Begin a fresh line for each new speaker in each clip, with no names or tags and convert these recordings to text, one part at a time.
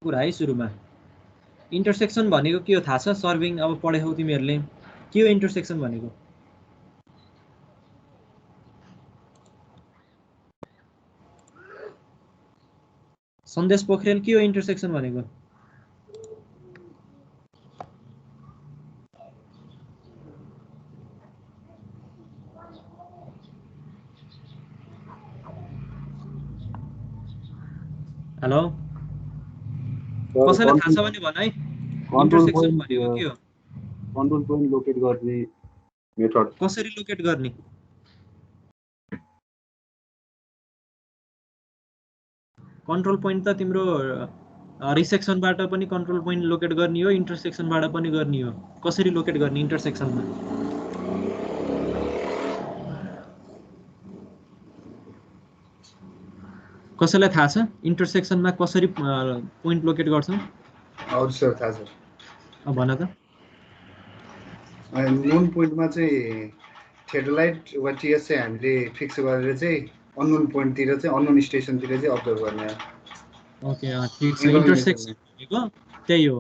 कुरा है सुरुमा इन्टरसेक्सन भनेको के हो थाहा छ सर्भिङ अब पढेछौ तिमीहरूले के हो इन्टरसेक्सन भनेको सन्देश पोखरेल के हो इन्टरसेक्सन भनेको हेलो कसैलाई थाहा छ भने भन है इन्टरसेक्सन भनेको के हो
कन्ट्रोल पोइन्ट लोकेट गर्ने मेथड
कसरी लोकेट गर्ने कन्ट्रोल पोइन्ट त तिम्रो रिसेक्सनबाट पनि कन्ट्रोल पोइन्ट लोकेट गर्ने हो इन्टरसेक्सनबाट पनि गर्ने हो कसरी लोकेट गर्ने इन्टरसेक्सनमा कसैलाई थाहा छ इन्टरसेक्सनमा कसरी पोइन्ट लोकेट गर्छौं
हजुर सर थाहा छ
भन त
नोन पोइन्टमा चाहिँ थेडोलाइट वा टिएस चाहिँ हामीले फिक्स गरेर चाहिँ अननोन पोइन्टतिर चाहिँ अननोन स्टेसनतिर चाहिँ अब्जर्भ गर्ने
ओके ठीक छ इन्टरसेक्सन भनेको त्यही हो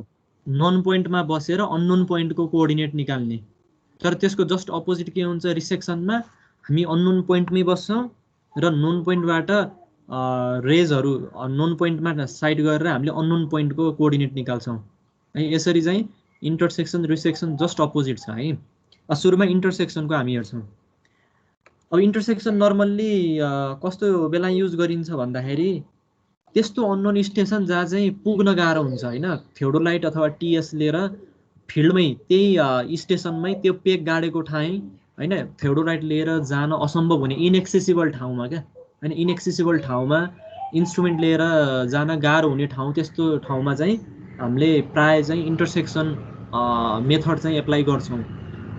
नोन पोइन्टमा बसेर अननोन पोइन्टको कोअर्डिनेट निकाल्ने तर त्यसको जस्ट अपोजिट के हुन्छ रिसेक्सनमा हामी अननोन पोइन्टमै बस्छौं र नोन पोइन्टबाट रेजहरू नोन पोइन्टमा साइड गरेर हामीले अननोन पोइन्टको कोअर्डिनेट निकाल्छौं है यसरी चाहिँ इन्टरसेक्सन रिसेक्सन जस्ट अपोजिट छ है सुरुमा इन्टरसेक्सनको हामी हेर्छौं अब इन्टरसेक्सन नर्मल्ली कस्तो बेला युज गरिन्छ भन्दाखेरि त्यस्तो अननोन स्टेसन जहाँ चाहिँ पुग्न गाह्रो हुन्छ हैन थेओडोलाइट अथवा टीएस लिएर फिल्डमै त्यही स्टेसनमै त्यो पेग गाडेको ठाउँ हैन थेओडोलाइट लिएर जान असम्भव हुने इनएक्सेसिबल ठाउँमा क्या हैन इनएक्सेसिबल ठाउँमा इन्स्ट्रुमेन्ट लिएर जान गाह्रो हुने ठाउँ त्यस्तो ठाउँमा चाहिँ हामीले प्राय चाहिँ इन्टरसेक्सन मेथड चाहिँ एप्लाई गर्छौं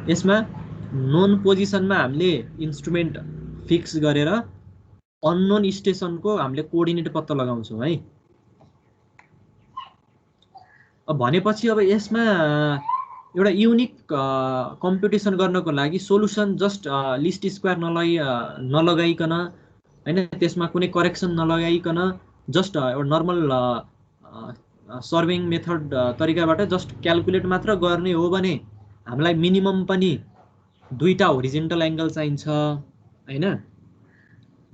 यसमा नोन पोजिसनमा हामीले इन्स्ट्रुमेन्ट फिक्स गरेर अननोन स्टेसनको हामीले कोअर्डिनेट पत्ता लगाउँछौं है अब भनेपछि अब यसमा एउटा युनिक कम्प्युटेसन गर्नको लागि सोलुसन जस्ट लिस्ट स्क्वायर नलगाइकन हैन त्यसमा कुनै करेक्सन नलगाइकन जस्ट एउटा नर्मल सर्भिङ मेथड तरिकाबाट जस्ट क्याल्कुलेट मात्र गर्ने हो भने हामीलाई मिनिमम पनि दुईटा होरिजेन्टल एंगल चाहिन्छ हैन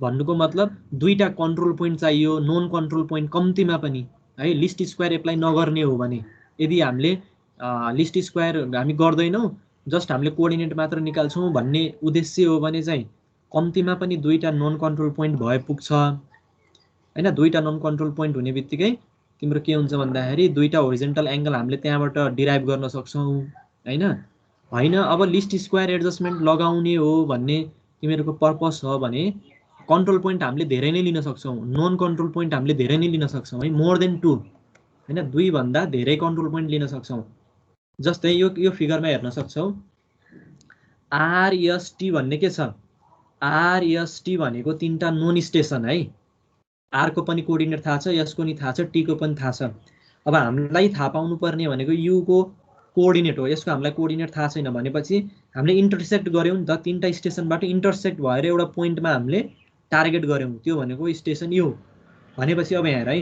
भन्नुको मतलब दुईटा कन्ट्रोल पोइन्ट चाहियो नोन कन्ट्रोल पोइन्ट कम्तीमा पनि है लिस्ट स्क्वायर एप्लाई नगर्ने हो भने यदि हामीले लिस्ट स्क्वायर हामी गर्दैनौं जस्ट हामीले कोअर्डिनेट मात्र निकाल्छौं भन्ने उद्देश्य हो भने चाहिँ कम्तीमा पनि दुईटा नोन कन्ट्रोल पोइन्ट भए पुग्छ हैन दुईटा नोन कन्ट्रोल पोइन्ट हुने बित्तिकै तिम्रो के हुन्छ भन्दाखेरि दुईटा होरिजेन्टल एंगल हामीले त्यहाँबाट डिराइभ गर्न सक्छौं हैन अब लिस्ट स्क्वायर एडजस्टमेन्ट लगाउने हो भन्ने तिमीहरुको पर्पस हो भने कन्ट्रोल पोइन्ट हामीले धेरै नै लिन सक्छौं नोन कन्ट्रोल पोइन्ट हामीले धेरै नै लिन सक्छौं है मोर देन 2 हैन दुई भन्दा धेरै कन्ट्रोल पोइन्ट लिन सक्छौं जस्तै यो फिगरमा हेर्न सक्छौ आरएसटी भन्ने के छ आरएसटी भनेको तीनटा नोन स्टेसन है आर को पनि कोअर्डिनेट थाहा छ एस को नि थाहा छ टी को पनि थाहा छ अब हामीलाई थाहा पाउनु पर्ने भनेको यु को कोअर्डिनेट हो यसको हामीलाई कोअर्डिनेट थाहा छैन भनेपछि हामीले इन्टरसेक्ट गर्यौं नि त तीनटा स्टेसनबाट इन्टरसेक्ट भएर एउटा पोइन्टमा हामीले टार्गेट गर्यौं त्यो भनेको स्टेसन यु भनेपछि अब यहाँ हेर है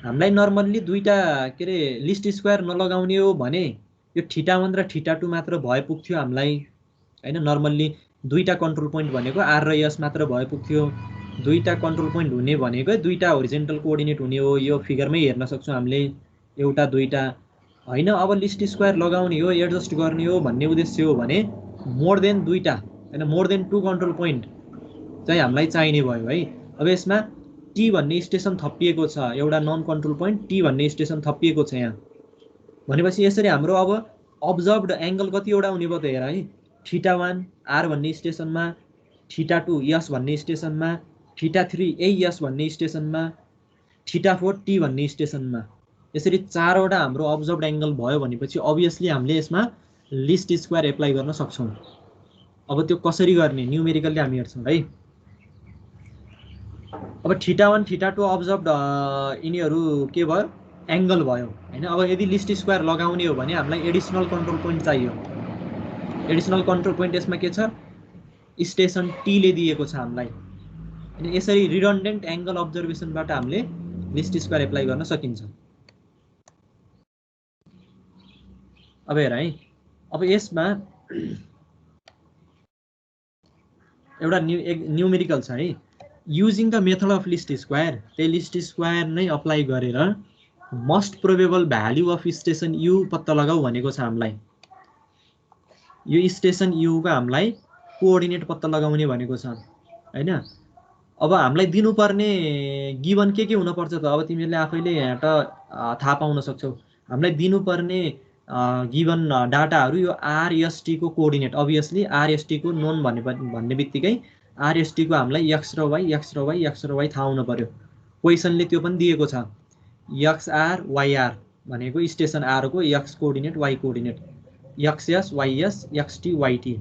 हामीलाई नर्मल्ली दुईटा के रे लिस्ट स्क्वायर नलगाउने हो भने यो थीटा1 र थीटा2 मात्र भए पुग्थ्यो हामीलाई हैन नर्मल्ली दुईटा कन्ट्रोल पोइन्ट भनेको आर र एस मात्र भए पुग्थ्यो दुईटा कन्ट्रोल पोइन्ट हुने भनेको दुईटा होरिजेन्टल कोअर्डिनेट हुने हो यो फिगरमै हेर्न सक्छौं हामीले एउटा दुईटा हैन अब लिस्ट स्क्वायर लगाउने हो एडजस्ट गर्ने हो भन्ने उद्देश्य हो भने मोर देन दुईटा हैन मोर देन 2 कन्ट्रोल पोइन्ट चाहिँ हामीलाई चाहिने भयो है अब यसमा टी भन्ने स्टेसन थपिएको छ एउटा नन कन्ट्रोल पोइन्ट टी भन्ने स्टेसन थपिएको छ यहाँ भनेपछि यसरी हाम्रो अब अब्जर्भड एंगल कतिवटा हुने भयो त हेर है थीटा1 आर भन्ने स्टेसनमा थीटा2 एस भन्ने स्टेसनमा थीटा3 एस भन्ने स्टेसनमा थीटा4 टी भन्ने स्टेसनमा यसरी चारवटा हाम्रो अब्जर्भड एंगल भयो भनेपछि अभियसली हामीले यसमा लिस्ट स्क्वायर एप्लाई गर्न सक्छौं अब त्यो कसरी गर्ने न्यूमेरिकली हामी हेर्छौं है अब थीटा1 थीटा2 अब्जर्भड यिनीहरु के भयो एंगल भयो हैन अब यदि लिस्ट स्क्वायर लगाउने हो भने हामीलाई एडिशनल कन्ट्रोल पोइन्ट चाहियो एडिशनल कन्ट्रोल पोइन्ट यसमा के छ स्टेसन टी ले दिएको छ हामीलाई अनि यसरी रिडन्डेन्ट एंगल अब्जर्भेसनबाट हामीले लिस्ट स्क्वायर एप्लाई गर्न सकिन्छ अब हेर है, अब यसमा एउटा न्युमेरिकल छ है, using the method of list square, त्यही लिस्ट स्क्वायर नै अप्लाई गरेर most probable value of station you पत्ता लगाऊ भनेको छ हामीलाई। यो स्टेसन यु को हामीलाई कोअर्डिनेट पत्ता लगाउने भनेको छ हैन। अब हामीलाई दिनुपर्ने गिवन के हुनपर्छ त, अब तिमीहरूले आफैले यहाँ त थाहा पाउन सक्छौ। हामीलाई दिनुपर्ने गिवन डाटाहरू यो आरएसटी को कोअर्डिनेट, अभियसली आरएसटी को नोन भन्ने बित्तिकै आरएसटी को हामीलाई एक्स र वाई एक्स र वाई एक्स र वाई थाहा हुन पर्यो। क्वेसनले त्यो पनि दिएको छ, एक्सआर वाईआर भनेको स्टेसन आर को x coordinate y coordinate, x s y s x t y t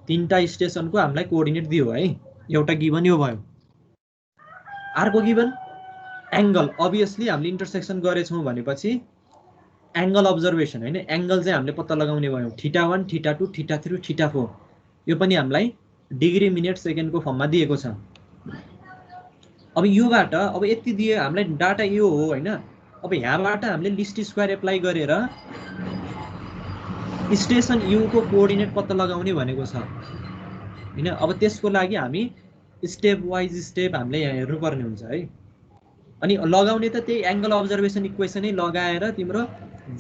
तीनटा स्टेसनको हामीलाई कोअर्डिनेट दियो है। एउटा गिवन यो भयो। अर्को गिवन एंगल, अभियसली हामीले इन्टरसेक्सन गरेछौं भनेपछि एंगल अब्जर्भेसन हैन, एंगल चाहिँ हामीले पत्ता लगाउने भयौं, θ1 θ2 θ3 θ4। यो पनि हामीलाई डिग्री मिनेट सेकेन्डको फर्ममा दिएको छ। अब योबाट अब यति दिए हामीलाई डाटा यो हो हैन। अब यहाँबाट हामीले लिस्ट स्क्वायर एप्लाई गरेर स्टेसन यु को कोअर्डिनेट पत्ता लगाउने भनेको छ हैन। अब त्यसको लागि हामी स्टेप वाइज स्टेप हामीले यहाँ हेर्नुपर्ने हुन्छ है। अनि लगाउने त त्यही एंगल अब्जर्भेसन इक्वेसन नै लगाएर तिम्रो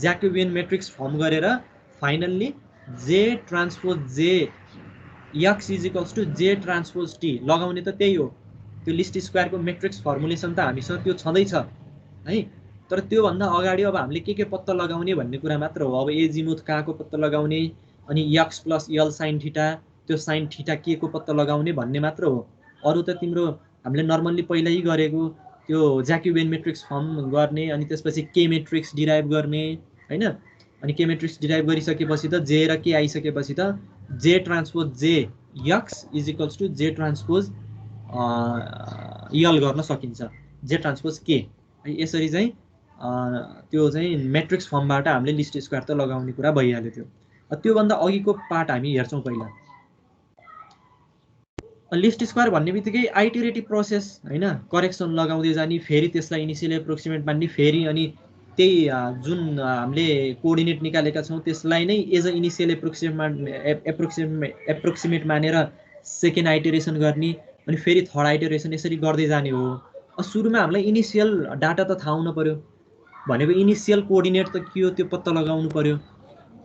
ज्याकोबियन मैट्रिक्स फर्म गरेर फाइनल्ली जे ट्रान्सपोज जे एक्स इज इक्वल्स टु जे ट्रान्सपोज टी लगाउने त त्यही हो। त्यो लिस्ट स्क्वायर को मैट्रिक्स फर्मुलेसन त हामीसँग त्यो छँदैछ है। तर त्यो भन्दा अगाडि अब हामीले के पत्ता लगाउने भन्ने कुरा मात्र हो। अब एजिमुथ कहाँको पत्ता लगाउने, अनि x plus l sine theta, त्यो साइन थीटा के को पत्ता लगाउने भन्ने मात्र हो। अरु त तिम्रो हामीले नर्मल्ली पहिल्यै गरेको त्यो ज्याकोबियन मैट्रिक्स फर्म गर्ने, अनि त्यसपछि के मैट्रिक्स डिराइभ गर्ने हैन। अनि के मैट्रिक्स डिराइभ गरिसकेपछि त जे र के आइसकेपछि त जे ट्रान्सपोज जे एक्स इज इक्वल्स टु जे ट्रान्सपोज यल गर्न सकिन्छ, जे ट्रान्सपोज के। यसरी चाहिँ त्यो चाहिँ मैट्रिक्स फर्मबाट हामीले लिस्ट स्क्वायर त लगाउने कुरा भइहाल्यो। त्यो भन्दा अघिको पार्ट हामी हेर्छौं पहिला। लिस्ट स्क्वायर भन्ने बित्तिकै आइटरेटिभ प्रोसेस हैन, करेक्सन लगाउँदै जाने, फेरि त्यसलाई इनिशियल एप्रोक्सिमेट मान्ने, फेरि अनि त्यही जुन हामीले कोअर्डिनेट निकालेका छौं त्यसलाई नै एज अ इनिशियल एप्रोक्सिमेट मानेर सेकेन्ड आइटरेसन गर्ने, अनि फेरि थर्ड आइटरेसन, यसरी गर्दै जाने हो। सुरुमा हामीलाई इनिशियल डाटा त थाहा हुन पर्यो भनेको इनिशियल कोअर्डिनेट त के हो त्यो पत्ता लगाउनु पर्यो।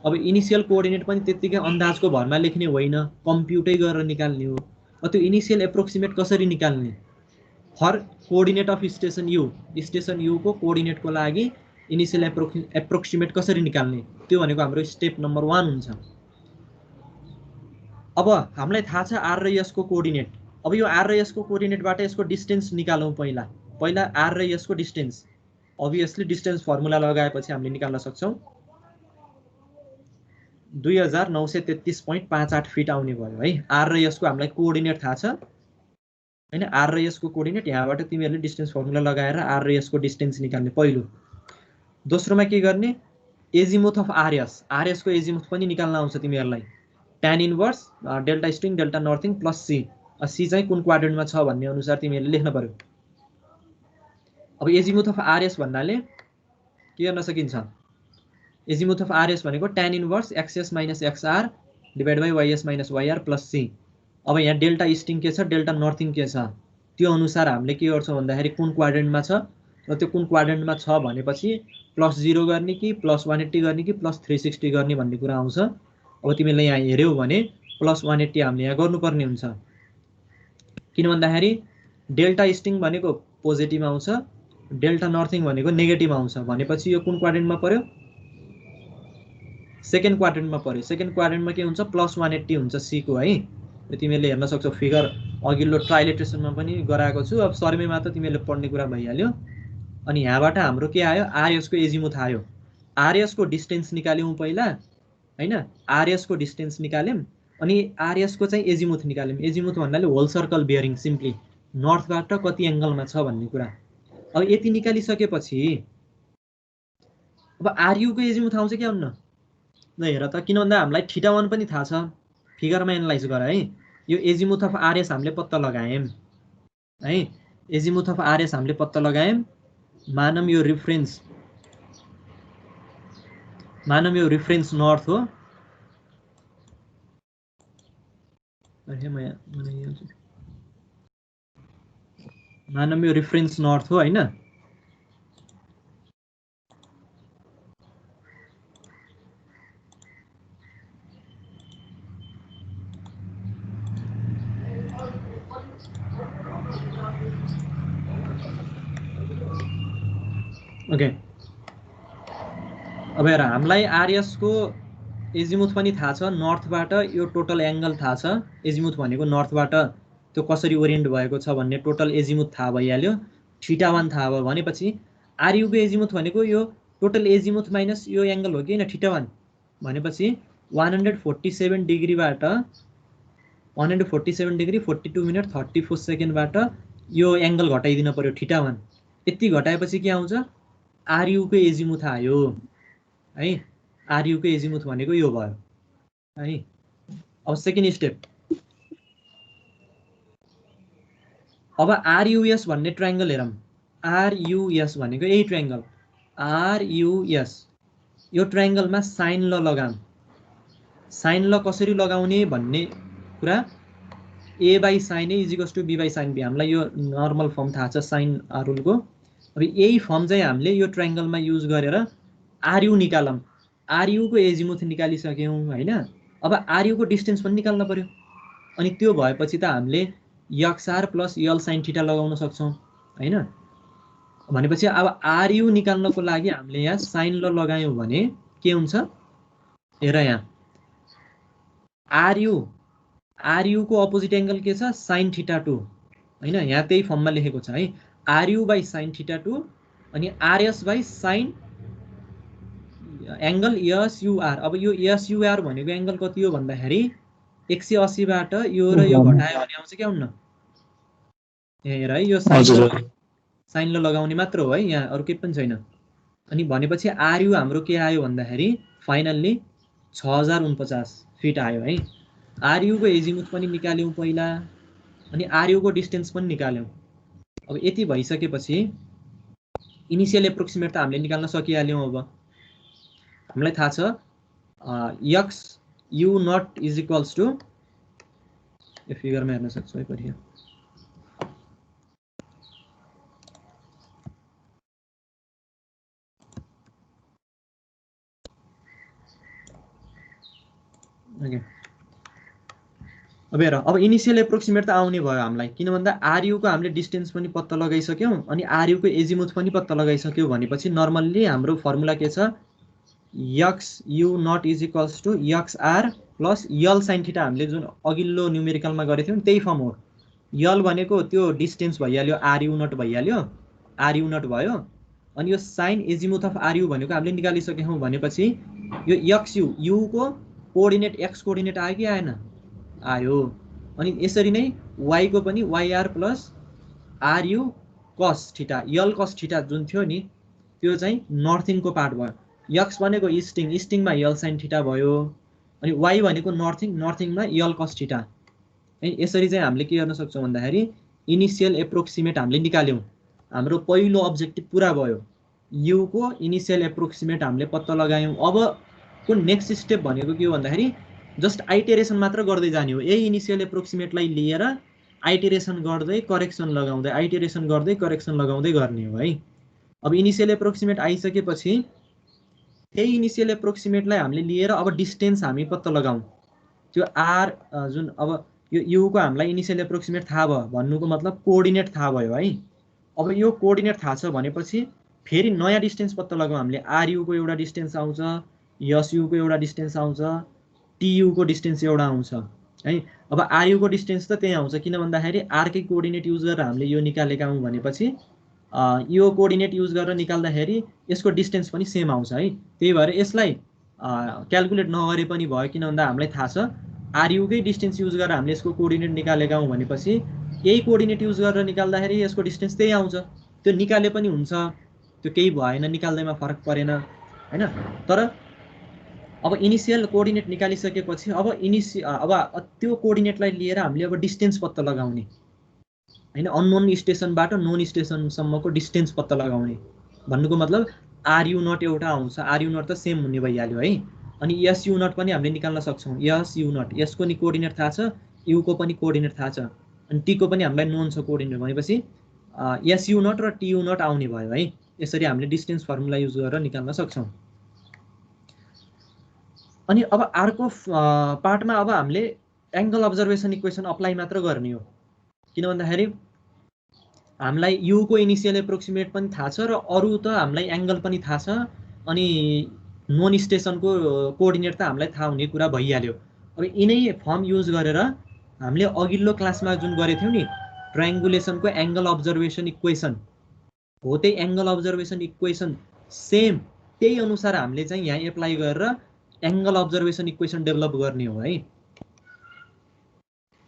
अब इनिशियल कोअर्डिनेट पनि त्यतिकै अन्दाजको भरमा लेख्ने होइन, कम्प्युटै गरेर निकाल्ने हो। त्यो इनिशियल एप्रोक्सिमेट कसरी निकाल्ने, for coordinate of station u को कोअर्डिनेट को लागि इनिशियल एप्रोक्सिमेट कसरी निकाल्ने, त्यो भनेको हाम्रो स्टेप नम्बर 1 हुन्छ। अब हामीलाई थाहा छ आर र एस को कोअर्डिनेट। अब यो आर र एस को कोअर्डिनेटबाट यसको डिस्टेन्स निकालौं। पहिला आर र एस को डिस्टेन्स, अभियसली डिस्टेन्स फर्मुला लगाएपछि हामीले निकाल्न सक्छौं। 2933.58 फिट आउने भयो है। आर र एस को हामीलाई कोअर्डिनेट थाहा छ हैन। आर र एस को कोअर्डिनेट यहाँबाट तिमीहरूले डिस्टेन्स फर्मुला लगाएर आर र एस को डिस्टेन्स निकाल्ने पहिलो। दोस्रोमा के गर्ने, एजिमुथ अफ आरएस, आरएस को एजिमुथ पनि निकाल्न आउँछ तिमीहरूलाई। tan inverse delta string delta northing plus C, C चाहिँ कुन क्वाड्रेन्टमा छ भन्ने अनुसार तिमीहरूले लेख्न पर्यो। अब एजिमुथ अफ आरएस भन्नाले के गर्न सकिन्छ, एजिमुथ अफ आरएस भनेको tan inverse XS minus XR divide by YS minus YR plus C. अब यहाँ डेल्टा स्ट्रिङ के छ, डेल्टा नर्थिङ के छ, त्यो अनुसार हामीले के गर्छौं भन्दाखेरि कुन क्वाड्रेन्टमा छ र त्यो कुन क्वाड्रेन्टमा छ भनेपछि +0 गर्ने कि +180 गर्ने कि +360 गर्ने भन्ने कुरा आउँछ। अब तिमीले यहाँ हेर्यौ भने +180 हामीले यहाँ गर्नुपर्ने हुन्छ, किन भन्दाखेरि डेल्टा स्ट्रिङ भनेको पोजिटिभ आउँछ, डेल्टा नर्थिङ भनेको नेगेटिभ आउँछ भनेपछि यो कुन क्वाड्रेन्टमा पर्यो, सेकेन्ड क्वाड्रेन्टमा पर्यो। सेकेन्ड क्वाड्रेन्टमा के हुन्छ, +180 हुन्छ सी को है। तिमीहरूले हेर्न सक्छौ फिगर अघिल्लो ट्राइलेट्रेसनमा पनि गराएको छु। अब सर्वेमा त तिमीहरूले पढ्ने कुरा भइहाल्यो। अनि यहाँबाट हाम्रो के आयो, आरएस को एजिमुथ आयो। आरएस को डिस्टेन्स निकाल्यौं पहिला हैन, आरएस को डिस्टेन्स निकाल्यौं, अनि आरएस को चाहिँ एजिमुथ निकाल्यौं। एजिमुथ भन्नाले होल सर्कल बियरिङ, सिम्पली नर्थबाट कति एंगलमा छ भन्ने कुरा। अब यति निकालिसकेपछि अब आरयु को एजिमुथ आउँछ कि आउन्न, ल हेर त। किन भन्दा हामीलाई θ1 पनि थाहा छ, फिगरमा एनालाइज गर है। यो एजिमुथ अफ आरएस हामीले पत्ता लगायौं है, एजिमुथ अफ आरएस हामीले पत्ता लगायौं। मानम यो रिफरेन्स मानौँ यो रेफरेन्स नर्थ हो, मानौँ यो रेफरेन्स नर्थ हो हैन। ओके, अब हेर हामीलाई आरएस को एजिमुथ पनि थाहा छ, नर्थबाट यो टोटल एंगल थाहा छ, एजिमुथ भनेको नर्थबाट त्यो कसरी ओरिएन्ट भएको छ भन्ने टोटल एजिमुथ थाहा भइहाल्यो, θ1 थाहा भयो भनेपछि आरयु को एजिमुथ भनेको यो टोटल एजिमुथ माइनस यो एंगल हो कि हैन θ1 भनेपछि 147 डिग्रीबाट 147 डिग्री 42 मिनट 34 सेकेन्डबाट यो एंगल घटाइदिन पर्यो θ1, यति घटाएपछि के आउँछ आरयु को एजिमुथ आयो है। आरयु को एजिमुथ भनेको यो भयो है। अब सेकेन्ड स्टेप, अब आरयुएस भन्ने ट्रायंगल हेरौँ। आरयुएस भनेको यही ट्रायंगल आरयुएस, यो ट्रायंगलमा साइन ल लगाम। साइन ल कसरी लगाउने भन्ने कुरा a by sine a equals to b by sine b, हामीलाई यो नर्मल फर्म थाहा छ साइन रुलको। अब यही फर्म चाहिँ हामीले यो ट्रायंगलमा युज गरेर आरयु निकालौँ। आरयु को एजिमुथ निकालिसक्यौँ हैन। अब आरयु को डिस्टेन्स पनि निकाल्न पर्यो, अनि त्यो भएपछि त हामीले x r plus l sine theta लगाउन सक्छौँ हैन। भनेपछि अब आरयु निकाल्नको लागि हामीले यहाँ साइन ल लगायौँ भने के हुन्छ, हेर यहाँ आरयु को अपोजिट एंगल के छ साइन θ2 हैन, यहाँ त्यही फर्ममा लेखेको छ है, आरयु बाई साइन θ2 अनि आरएस बाई साइन एंगल एसयुआर। अब यो एसयुआर भनेको एंगल कति हो भन्दाखेरि 180 बाट यो र यो घटायो भने आउँछ के आउन्न, हेर है यो साइन ल लगाउने मात्र हो है, यहाँ अरु केही पनि छैन। अनि भनेपछि आरयु हाम्रो के आयो भन्दाखेरि फाइनल्ली 6049 फिट आयो है। आरयु को एजिमुथ पनि निकाल्यौं पहिला, अनि आरयु को डिस्टेन्स पनि निकाल्यौं। अब यति भइसकेपछि इनिशियल एप्रोक्सिमेट त हामीले निकाल्न सकिहाल्यौं। अब हामीलाई थाहा छ x u naught is equals to, यो फिगरमा हेर्न सक्छौ है पछि, ओके। अब हेर, अब इनिशियल एप्रोक्सिमेट त आउने भयो हामीलाई, किन भन्दा आरयु को हामीले डिस्टेन्स पनि पत्ता लगाइसक्यौं अनि आरयु को एजिमुथ पनि पत्ता लगाइसक्यौं भनेपछि नर्मल्ली हाम्रो फर्मुला के छ, x u naught is equals to x r plus l sine theta, हामीले जुन अघिल्लो न्युमेरिकलमा गरेको थियौं त्यही फर्म हो। यल भनेको त्यो डिस्टेन्स भइहाल्यो, आरयु नट भइहाल्यो, आरयु नट भयो, अनि यो साइन एजिमुथ अफ आरयु भनेको हामीले निकालिसक्यौं भनेपछि यो एक्स यु को कोअर्डिनेट एक्स कोअर्डिनेट आयो कि आएन, आयो। अनि यसरी नै वाई को पनि वाईआर प्लस आरयु कस थीटा, यल कस थीटा जुन थियो नि त्यो चाहिँ नर्थिङ को पार्ट भयो। एक्स भनेको इस्टिङ, इस्टिङमा यल साइन थीटा भयो, अनि वाई भनेको नर्थिङ, नर्थिङमा यल कस थीटा। यसरी चाहिँ हामीले के गर्न सक्छौं भन्दाखेरि इनिशियल एप्रोक्सिमेट हामीले निकाल्यौं, हाम्रो पहिलो अब्जेक्टिभ पूरा भयो। यु को इनिशियल एप्रोक्सिमेट हामीले पत्ता लगायौं। अब को नेक्स्ट स्टेप भनेको के हो भन्दाखेरि जस्ट आइटेरेसन मात्र गर्दै जाने हो। यही इनिशियल एप्रोक्सिमेटलाई लिएर आइटेरेसन गर्दै करेक्सन लगाउँदै, आइटेरेसन गर्दै करेक्सन लगाउँदै गर्ने हो है। अब इनिशियल एप्रोक्सिमेट आइसकेपछि त्यही इनिशियल एप्रोक्सिमेटलाई हामीले लिएर अब डिस्टेन्स हामी पत्ता लगाउँ। त्यो आर जुन अब यो यु को हामीलाई इनिशियल एप्रोक्सिमेट थाहा भयो भन्नुको मतलब कोअर्डिनेट थाहा भयो है। अब यो कोअर्डिनेट थाहा छ भनेपछि फेरि नयाँ डिस्टेन्स पत्ता लगाउँ हामीले। आरयु को एउटा डिस्टेन्स आउँछ, एसयु को एउटा डिस्टेन्स आउँछ, टियु को डिस्टेन्स एउटा आउँछ है। अब आरयु को डिस्टेन्स त त्यही आउँछ, किन भन्दाखेरि आर कै कोअर्डिनेट युज गरेर हामीले यो निकालेका हौं भनेपछि यो कोअर्डिनेट युज गरेर निकाल्दाखेरि यसको डिस्टेन्स पनि सेम आउँछ है। त्यही भएर यसलाई क्याल्कुलेट नगरे पनि भयो, किन भन्दा हामीलाई थाहा छ आरयु कै डिस्टेन्स युज गरेर हामीले यसको कोअर्डिनेट निकालेका हौं भनेपछि यही कोअर्डिनेट युज गरेर निकाल्दाखेरि यसको डिस्टेन्स त्यही आउँछ। त्यो निकाले पनि हुन्छ, त्यो केही भएन, निकाल्दैमा फरक परेन हैन। तर अब इनिशियल कोअर्डिनेट निकालिसकेपछि अब अब त्यो कोअर्डिनेटलाई लिएर हामीले अब डिस्टेन्स पत्ता लगाउने हैन। अननोन स्टेसनबाट नोन स्टेसनसम्मको डिस्टेन्स पत्ता लगाउने भन्नुको मतलब आर यु नट एउटा आउँछ, आर यु नट त सेम हुने भइहाल्यो है। अनि एस यु नट पनि हामीले निकाल्न सक्छौँ। एस यु नट, यसको नि कोअर्डिनेट थाहा छ, युको पनि कोअर्डिनेट थाहा छ, अनि टीको पनि हामीलाई नोन छ कोअर्डिनेट, भनेपछि एस यु नट र टी यु नट आउने भयो है। यसरी हामीले डिस्टेन्स फर्मुला युज गरेर निकाल्न सक्छौँ। अनि अब अर्को पार्टमा अब हामीले एङ्गल अब्जर्भेसन इक्वेसन अप्लाई मात्र गर्ने हो, किन भन्दाखेरि हामीलाई युको इनिसियल एप्रोक्सिमेट पनि थाहा छ र अरू त हामीलाई एङ्गल पनि थाहा छ, अनि नोन स्टेसनको कोअर्डिनेट त हामीलाई थाहा हुने कुरा भइहाल्यो। अब यिनै फर्म युज गरेर हामीले अघिल्लो क्लासमा जुन गरेको थियौँ नि ट्रायङ्गुलेसनको एङ्गल अब्जर्भेसन इक्वेसन हो, त्यही एङ्गल अब्जर्भेसन इक्वेसन सेम त्यही अनुसार हामीले चाहिँ यहाँ एप्लाई गरेर एङ्गल अब्जर्भेसन इक्वेसन डेभलप गर्ने हो है।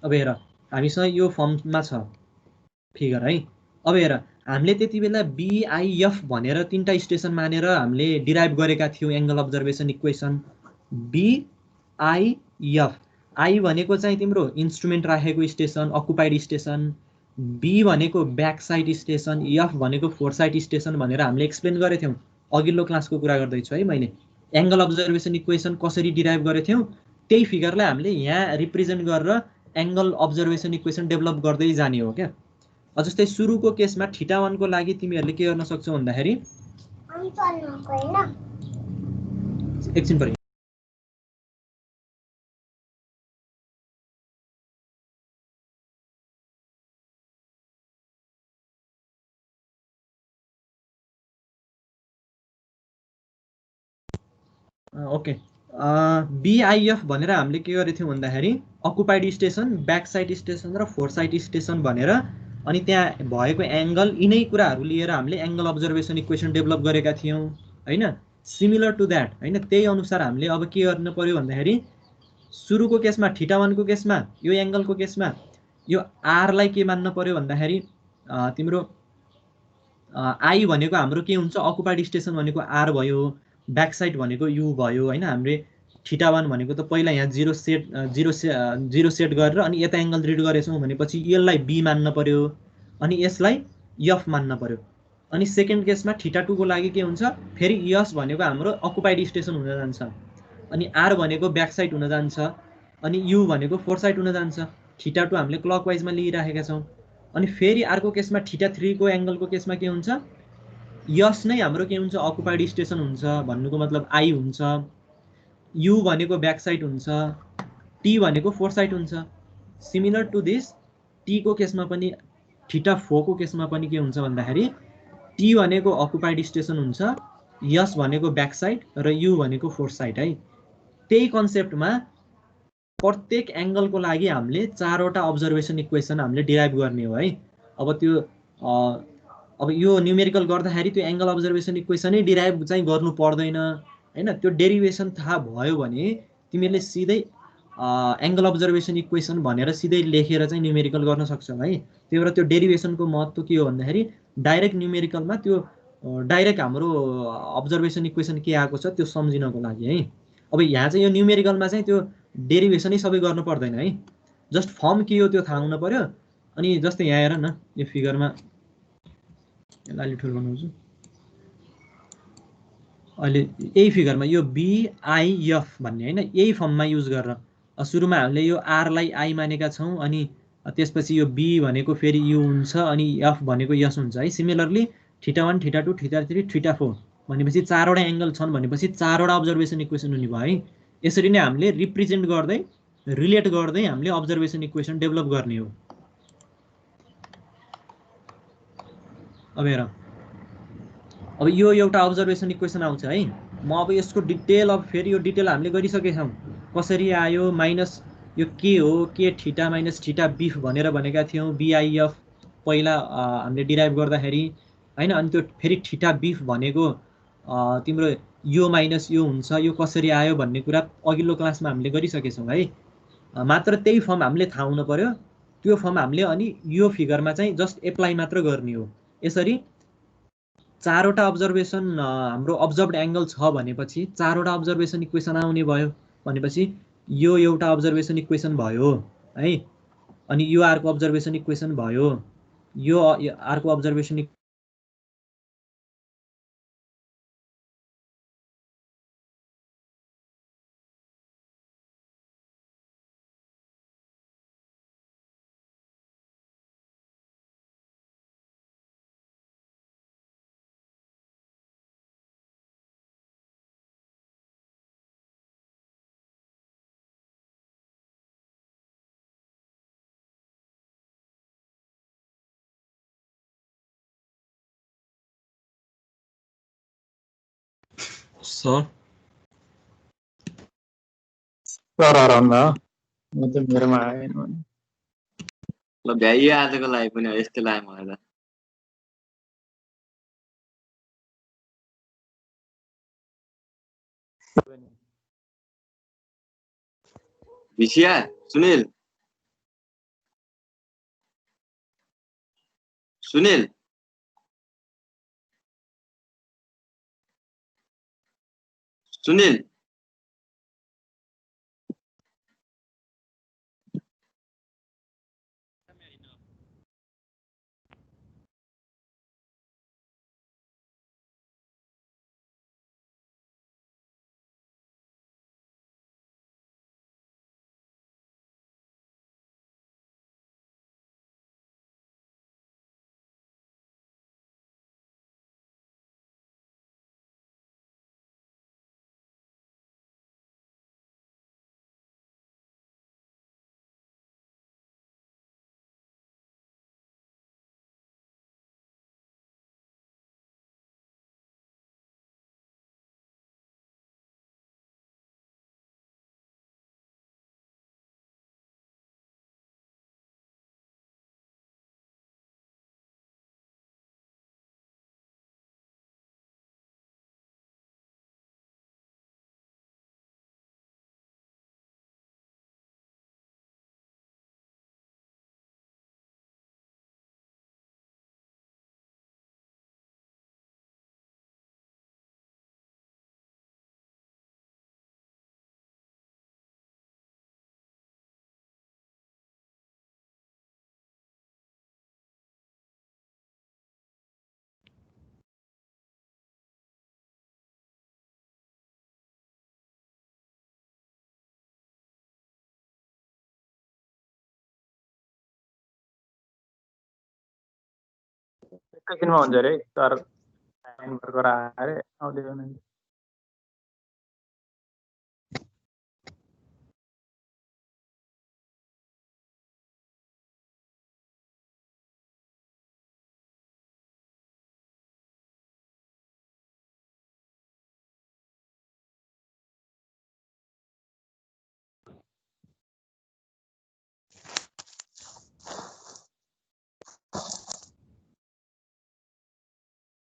अब हेर हामीसँग यो फर्ममा छ फिगर है। अब हेर हामीले त्यति बेला बिआइएफ भनेर तीनटा स्टेसन मानेर हामीले डिराइभ गरेका थियौँ एङ्गल अब्जर्भेसन इक्वेसन। बिआइएफ, आई भनेको चाहिँ तिम्रो इन्स्ट्रुमेन्ट राखेको स्टेसन, अकुपाइड स्टेसन, बी भनेको ब्याक साइड स्टेसन, एफ भनेको फोर साइड स्टेसन भनेर हामीले एक्सप्लेन गरेको थियौँ। अघिल्लो क्लासको कुरा गर्दैछु है मैले। एङ्गल अब्जर्भेसन इक्वेसन कसरी डिराइभ गरेको थियौँ त्यही फिगरलाई हामीले यहाँ रिप्रेजेन्ट गरेर एङ्गल अब्जर्भेसन इक्वेसन डेभलप गर्दै जाने हो क्या। जस्तै सुरुको केसमा θ1 को लागि तिमीहरूले के गर्न सक्छौ भन्दाखेरि एकछिन परे ओके बिआइएफ भनेर हामीले के गरेको थियौँ भन्दाखेरि occupied station, back side station र फोर साइड स्टेसन भनेर अनि त्यहाँ भएको एङ्गल यिनै कुराहरू लिएर हामीले एङ्गल अब्जर्भेसन इक्वेसन डेभलप गरेका थियौँ हैन। सिमिलर टु द्याट हैन, त्यही अनुसार हामीले अब के गर्नु पर्यो भन्दाखेरि सुरुको केसमा θ1 को केसमा यो एङ्गलको केसमा यो आरलाई के मान्न पर्यो भन्दाखेरि तिम्रो आई भनेको हाम्रो के हुन्छ अकुपाइड स्टेसन भनेको आर भयो, ब्याक साइड भनेको यु भयो हैन। हामीले θ1 भनेको त पहिला यहाँ जिरो सेट गरेर अनि यता एङ्गल रिड गरेछौँ भनेपछि यसलाई बी मान्न पर्यो अनि यसलाई एफ मान्न पर्यो। अनि सेकेन्ड केसमा θ2 को लागि के हुन्छ फेरि एस भनेको हाम्रो अकुपाइड स्टेसन हुन जान्छ, अनि आर भनेको ब्याक साइड हुन जान्छ, अनि यु भनेको फोर साइड हुन जान्छ। θ2 हामीले क्लकवाइजमा लिइराखेका छौँ। अनि फेरि अर्को केसमा θ3 को एङ्गलको केसमा के हुन्छ यस नै हाम्रो के हुन्छ अकुपाइड स्टेसन हुन्छ, भन्नुको मतलब आई हुन्छ, यु भनेको ब्याक साइड हुन्छ, टी भनेको फोर साइड हुन्छ। सिमिलर टु दिस टी को केसमा पनि θ4 को केसमा पनि के हुन्छ भन्दाखेरि टी भनेको अकुपाइड स्टेसन हुन्छ, यस भनेको ब्याक साइड र यु भनेको फोर साइड है। त्यही कन्सेप्टमा प्रत्येक एङ्गलको लागि हामीले चारवटा अब्जर्भेसन इक्वेसन हामीले डिराइभ गर्ने हो है। अब त्यो अब यो न्युमेरिकल गर्दाखेरि त्यो एङ्गल अब्जर्भेसन इक्वेसनै डिराइभ चाहिँ गर्नु पर्दैन हैन। त्यो डेरिभेसन थाहा भयो भने तिमीहरूले सिधै एङ्गल अब्जर्भेसन इक्वेसन भनेर सिधै लेखेर चाहिँ न्युमेरिकल गर्न सक्छौ है। त्यही भएर त्यो डेरिभेसनको महत्त्व के हो भन्दाखेरि डाइरेक्ट न्युमेरिकलमा त्यो डाइरेक्ट हाम्रो अब्जर्भेसन इक्वेसन के आएको छ त्यो सम्झिनको लागि है। अब यहाँ चाहिँ यो न्युमेरिकलमा चाहिँ त्यो डेरिभेसनै सबै गर्नु पर्दैन है, जस्ट फर्म के हो त्यो थाहा हुनु पर्यो। अनि जस्तै यहाँ हेर न यो फिगरमा यसलाई अलि ठुलो बनाउँछु। अहिले यही फिगरमा यो बिआइएफ भन्ने हैन यही फर्ममा युज गरेर सुरुमा हामीले यो आरलाई आई मानेका छौँ, अनि त्यसपछि यो बी भनेको फेरि यु हुन्छ, अनि एफ भनेको यस हुन्छ है। सिमिलरली θ1 θ2 θ3 θ4 भनेपछि चारवटा एङ्गल छन् भनेपछि चारवटा अब्जर्भेसन इक्वेसन हुने भयो है। यसरी नै हामीले रिप्रेजेन्ट गर्दै रिलेट गर्दै हामीले अब्जर्भेसन इक्वेसन डेभलप गर्ने हो। अब हेर अब यो एउटा अब्जर्भेसन इक्वेसन आउँछ है। म अब यसको डिटेल अब फेरि यो डिटेल हामीले गरिसकेका छौँ कसरी आयो, माइनस यो के हो के θ माइनस θ बिफ भनेर भनेका थियौँ बिआइएफ पहिला हामीले डिराइभ गर्दाखेरि हैन। अनि त्यो फेरि θ बिफ भनेको तिम्रो यो माइनस यो हुन्छ, यो कसरी आयो भन्ने कुरा अघिल्लो क्लासमा हामीले गरिसकेछौँ है। मात्र त्यही फर्म हामीले थाहा हुनु पर्यो, त्यो फर्म हामीले अनि यो फिगरमा चाहिँ जस्ट एप्लाई मात्र गर्ने हो। यसरी चारवटा अब्जर्भेसन हाम्रो अब्जर्भड एङ्गल छ भनेपछि चारवटा अब्जर्भेसन इक्वेसन आउने भयो भनेपछि यो एउटा अब्जर्भेसन इक्वेसन भयो है। अनि यो अर्को अब्जर्भेसन इक्वेसन भयो, यो अर्को अब्जर्भेसन सर
म त मेरोमा आएन
ल भ्याइयो आजको लागि पनि यस्तै लाग्यो मलाई त भिसिया सुनिल सुनिल सुनिल
एकैछिनमा हुन्छ अरे सर टाइम भर्खर आयो अरे आउँदै हुनुहुन्छ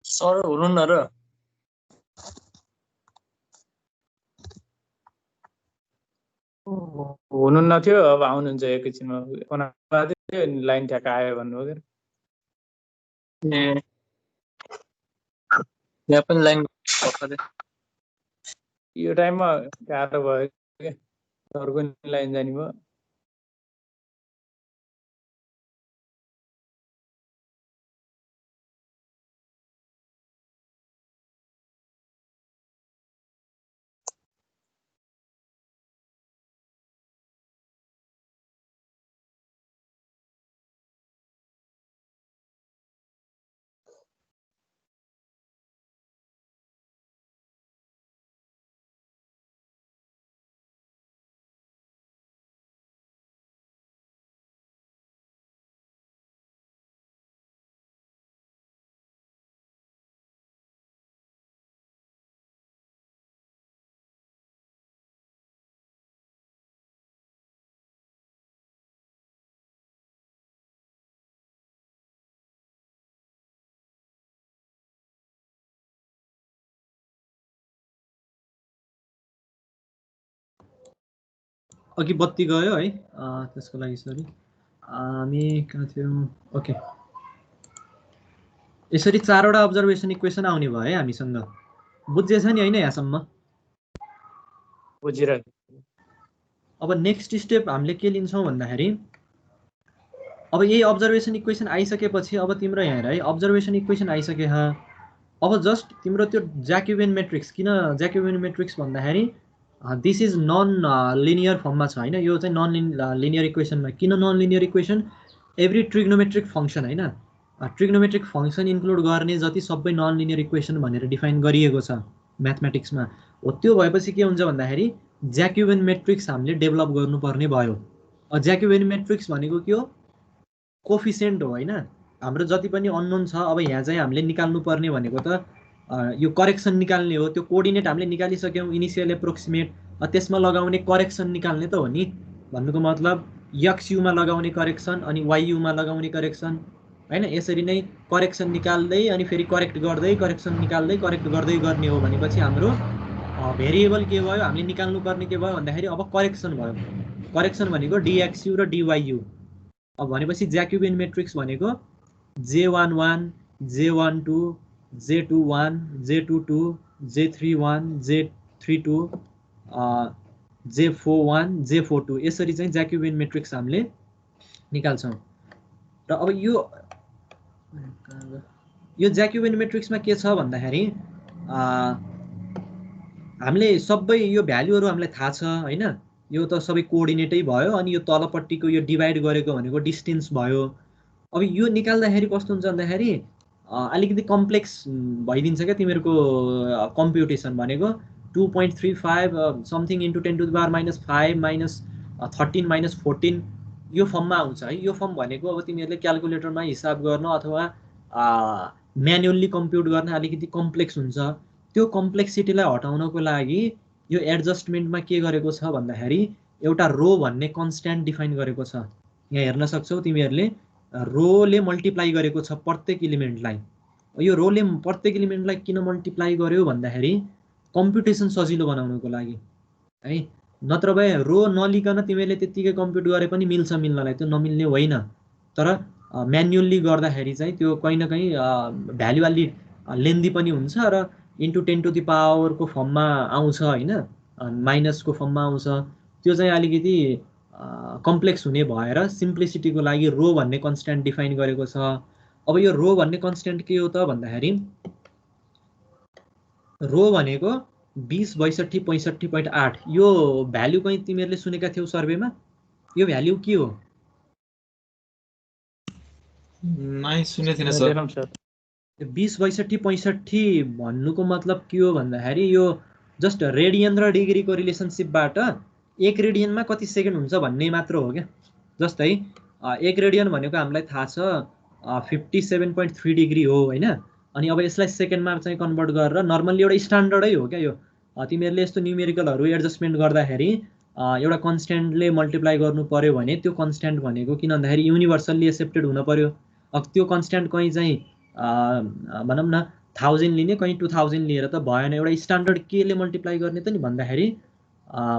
सर हुनुहुन्न र हुनुहुन्न थियो अब आउनुहुन्छ एकैछिनमा लाइन ठ्याक्क आयो भन्नुभयो
ए यहाँ पनि लाइन
यो टाइममा गाह्रो भयो के सरको लाइन जाने भयो
अघि बत्ती गयो है त्यसको लागि सरी हामी कहाँ थियौँ ओके यसरी 4वटा अब्जर्भेसन इक्वेसन आउने भयो है हामीसँग बुझेछ नि होइन यहाँसम्म
बुझिरहेको
अब नेक्स्ट स्टेप हामीले के लिन्छौँ भन्दाखेरि अब यही अब्जर्भेसन इक्वेसन आइसकेपछि अब तिम्रो यहाँ है अब्जर्भेसन इक्वेसन आइसके अब जस्ट तिम्रो त्यो ज्याक्युबियन मेट्रिक्स किन ज्याक्युबियन मेट्रिक्स भन्दाखेरि दिस इज नन लिनियर फर्ममा छ होइन यो चाहिँ नन लिनियर इक्वेसनमा किन non linear equation every trigonometric function होइन ट्रिग्नोमेट्रिक फङ्सन इन्क्लुड गर्ने जति सबै नन लिनियर इक्वेसन भनेर डिफाइन गरिएको छ म्याथमेटिक्समा हो त्यो भएपछि के हुन्छ भन्दाखेरि ज्याक्युबियन मेट्रिक्स हामीले डेभलप गर्नुपर्ने भयो ज्याक्युबियन मेट्रिक्स भनेको के हो कोफिसिएन्ट हो होइन हाम्रो जति पनि अननोन छ अब यहाँ चाहिँ हामीले निकाल्नु पर्ने भनेको त यो करेक्सन निकाल्ने हो। त्यो कोअर्डिनेट हामीले निकालिसक्यौँ, इनिसियल एप्रोक्सिमेट, त्यसमा लगाउने करेक्सन निकाल्ने त हो नि। भन्नुको मतलब एक्सयुमा लगाउने करेक्सन अनि वाइयुमा लगाउने करेक्सन हैन। यसरी नै करेक्सन निकाल्दै अनि फेरि करेक्ट गर्दै करेक्सन निकाल्दै करेक्ट गर्दै गर्ने हो भनेपछि हाम्रो भेरिएबल के भयो, हामीले निकाल्नुपर्ने के भयो भन्दाखेरि अब करेक्सन भयो। करेक्सन भनेको डिएक्सयु र डिवाइयु। अब भनेपछि ज्याकोबियन मेट्रिक्स भनेको J11, J12, J21, J22, J31, J32, J41, J42 यसरी चाहिँ ज्याकोबियन मेट्रिक्स हामीले निकाल्छौँ। र अब यो ज्याकोबियन मेट्रिक्समा के छ भन्दाखेरि हामीले सबै यो भ्यालुहरू हामीलाई थाहा छ हैन। यो त सबै कोअर्डिनेटै भयो अनि यो तलपट्टिको यो डिभाइड गरेको भनेको डिस्टेन्स भयो। अब यो निकाल्दाखेरि कस्तो हुन्छ भन्दाखेरि अलिकति कम्प्लेक्स भइदिन्छ क्या तिमीहरूको कम्प्युटेसन भनेको 2.35 समथिङ इन्टु 10⁻⁻5 माइनस 13 माइनस 14 यो फर्ममा आउँछ है। यो फर्म भनेको अब तिमीहरूले क्यालकुलेटरमा हिसाब गर्न अथवा म्यानुअल्ली कम्प्युट गर्न अलिकति कम्प्लेक्स हुन्छ। त्यो कम्प्लेक्सिटीलाई हटाउनको लागि यो एडजस्टमेन्टमा के गरेको छ भन्दाखेरि एउटा रो भन्ने कन्स्ट्यान्ट डिफाइन गरेको छ। यहाँ हेर्न सक्छौ तिमीहरूले रोले मल्टिप्लाई गरेको छ प्रत्येक इलिमेन्टलाई। यो रोले प्रत्येक इलिमेन्टलाई किन मल्टिप्लाई गर्यो भन्दाखेरि कम्प्युटेसन सजिलो बनाउनको लागि है। नत्र भए रो नलिकन तिमीहरूले त्यतिकै कम्प्युट गरे पनि मिल्छ मिल्नलाई, त्यो नमिल्ने होइन। तर म्यानुअल्ली गर्दाखेरि चाहिँ त्यो कहीँ न कहीँ भ्यालु अलि लेन्दी पनि हुन्छ र इन्टु 10⁻⁴ को फर्ममा आउँछ होइन, माइनसको फर्ममा आउँछ। त्यो चाहिँ अलिकति कम्प्लेक्स हुने भएर सिम्प्लिसिटीको लागि रो भन्ने कन्स्ट्यान्ट डिफाइन गरेको छ। अब यो रो भन्ने कन्स्ट्यान्ट के हो त भन्दाखेरि रो भनेको 20, 62, 65.8 यो भ्यालु कहीँ तिमीहरूले सुनेका थियौ सर्वेमा? यो भ्यालु के हो?
नाइ सुने थिएन सर।
20, 62, 65 भन्नुको मतलब के हो भन्दाखेरि यो जस्ट रेडियन र डिग्रीको रिलेसनसिपबाट 1 रेडियनमा कति सेकेन्ड हुन्छ भन्ने मात्र हो क्या। जस्तै 1 रेडियन भनेको हामीलाई थाहा छ 57.3 डिग्री हो होइन। अनि अब यसलाई सेकेन्डमा चाहिँ कन्भर्ट गरेर नर्मल्ली एउटा स्ट्यान्डर्डै हो क्या यो। तिमीहरूले यस्तो न्युमेरिकलहरू एडजस्टमेन्ट गर्दाखेरि एउटा कन्स्ट्यान्टले मल्टिप्लाई गर्नु पर्यो भने त्यो कन्स्ट्यान्ट भनेको किन भन्दाखेरि युनिभर्सल्ली एक्सेप्टेड हुन पर्यो। अब त्यो कन्स्ट्यान्ट कहीँ चाहिँ भनौँ न 1000 लिने कहीँ 2000 लिएर त भएन। एउटा स्ट्यान्डर्ड केले मल्टिप्लाई गर्ने त नि भन्दाखेरि